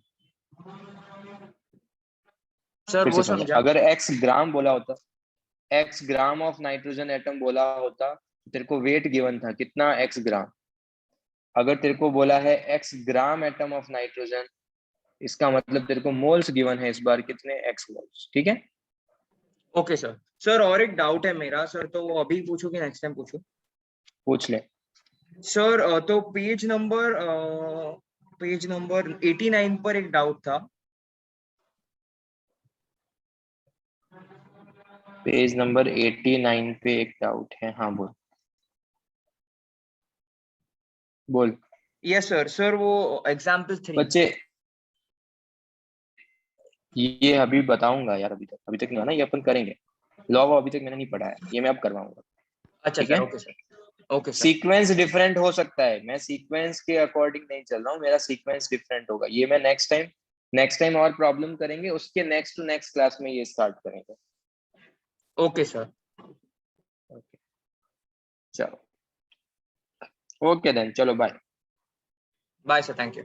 Sir
फिर
वो
से समझा,
समझा।
अगर एक्स ग्राम बोला होता, x gram of nitrogen atom बोला होता, तेरे को वेट गिवन था कितना, एक्स ग्राम। अगर तेरे को बोला है X gram atom of nitrogen, इसका मतलब तेरे को मोल्स गिवन है इस बार कितने, एक्स मोल्स। ठीक है,
ओके सर। सर और एक डाउट है मेरा सर, तो वो अभी पूछूं कि नेक्स्ट टाइम पूछूं?
पूछ ले।
सर तो पेज नंबर 89 पर एक डाउट था।
पेज नंबर 89 पे एक डाउट है, हाँ बोल बोल।
Yes sir. सर वो एग्जाम्पल 3।
बच्चे ये अभी बताऊंगा यार, अभी तक नहीं आना, ये अपन करेंगे। लॉ अभी तक मैंने नहीं पढ़ा है, ये मैं अब करवाऊंगा।
अच्छा
ठीक
सर,
है,
okay sir, okay sir.
Sequence different हो सकता है, मैं सीक्वेंस के अकॉर्डिंग नहीं चल रहा हूँ, मेरा सीक्वेंस डिफरेंट होगा, ये मैं नेक्स्ट टाइम और प्रॉब्लम करेंगे, उसके नेक्स्ट टू नेक्स्ट क्लास में ये स्टार्ट करेंगे।
Okay sir.
ओके चलो, ओके देन, चलो bye.
Bye sir, thank you.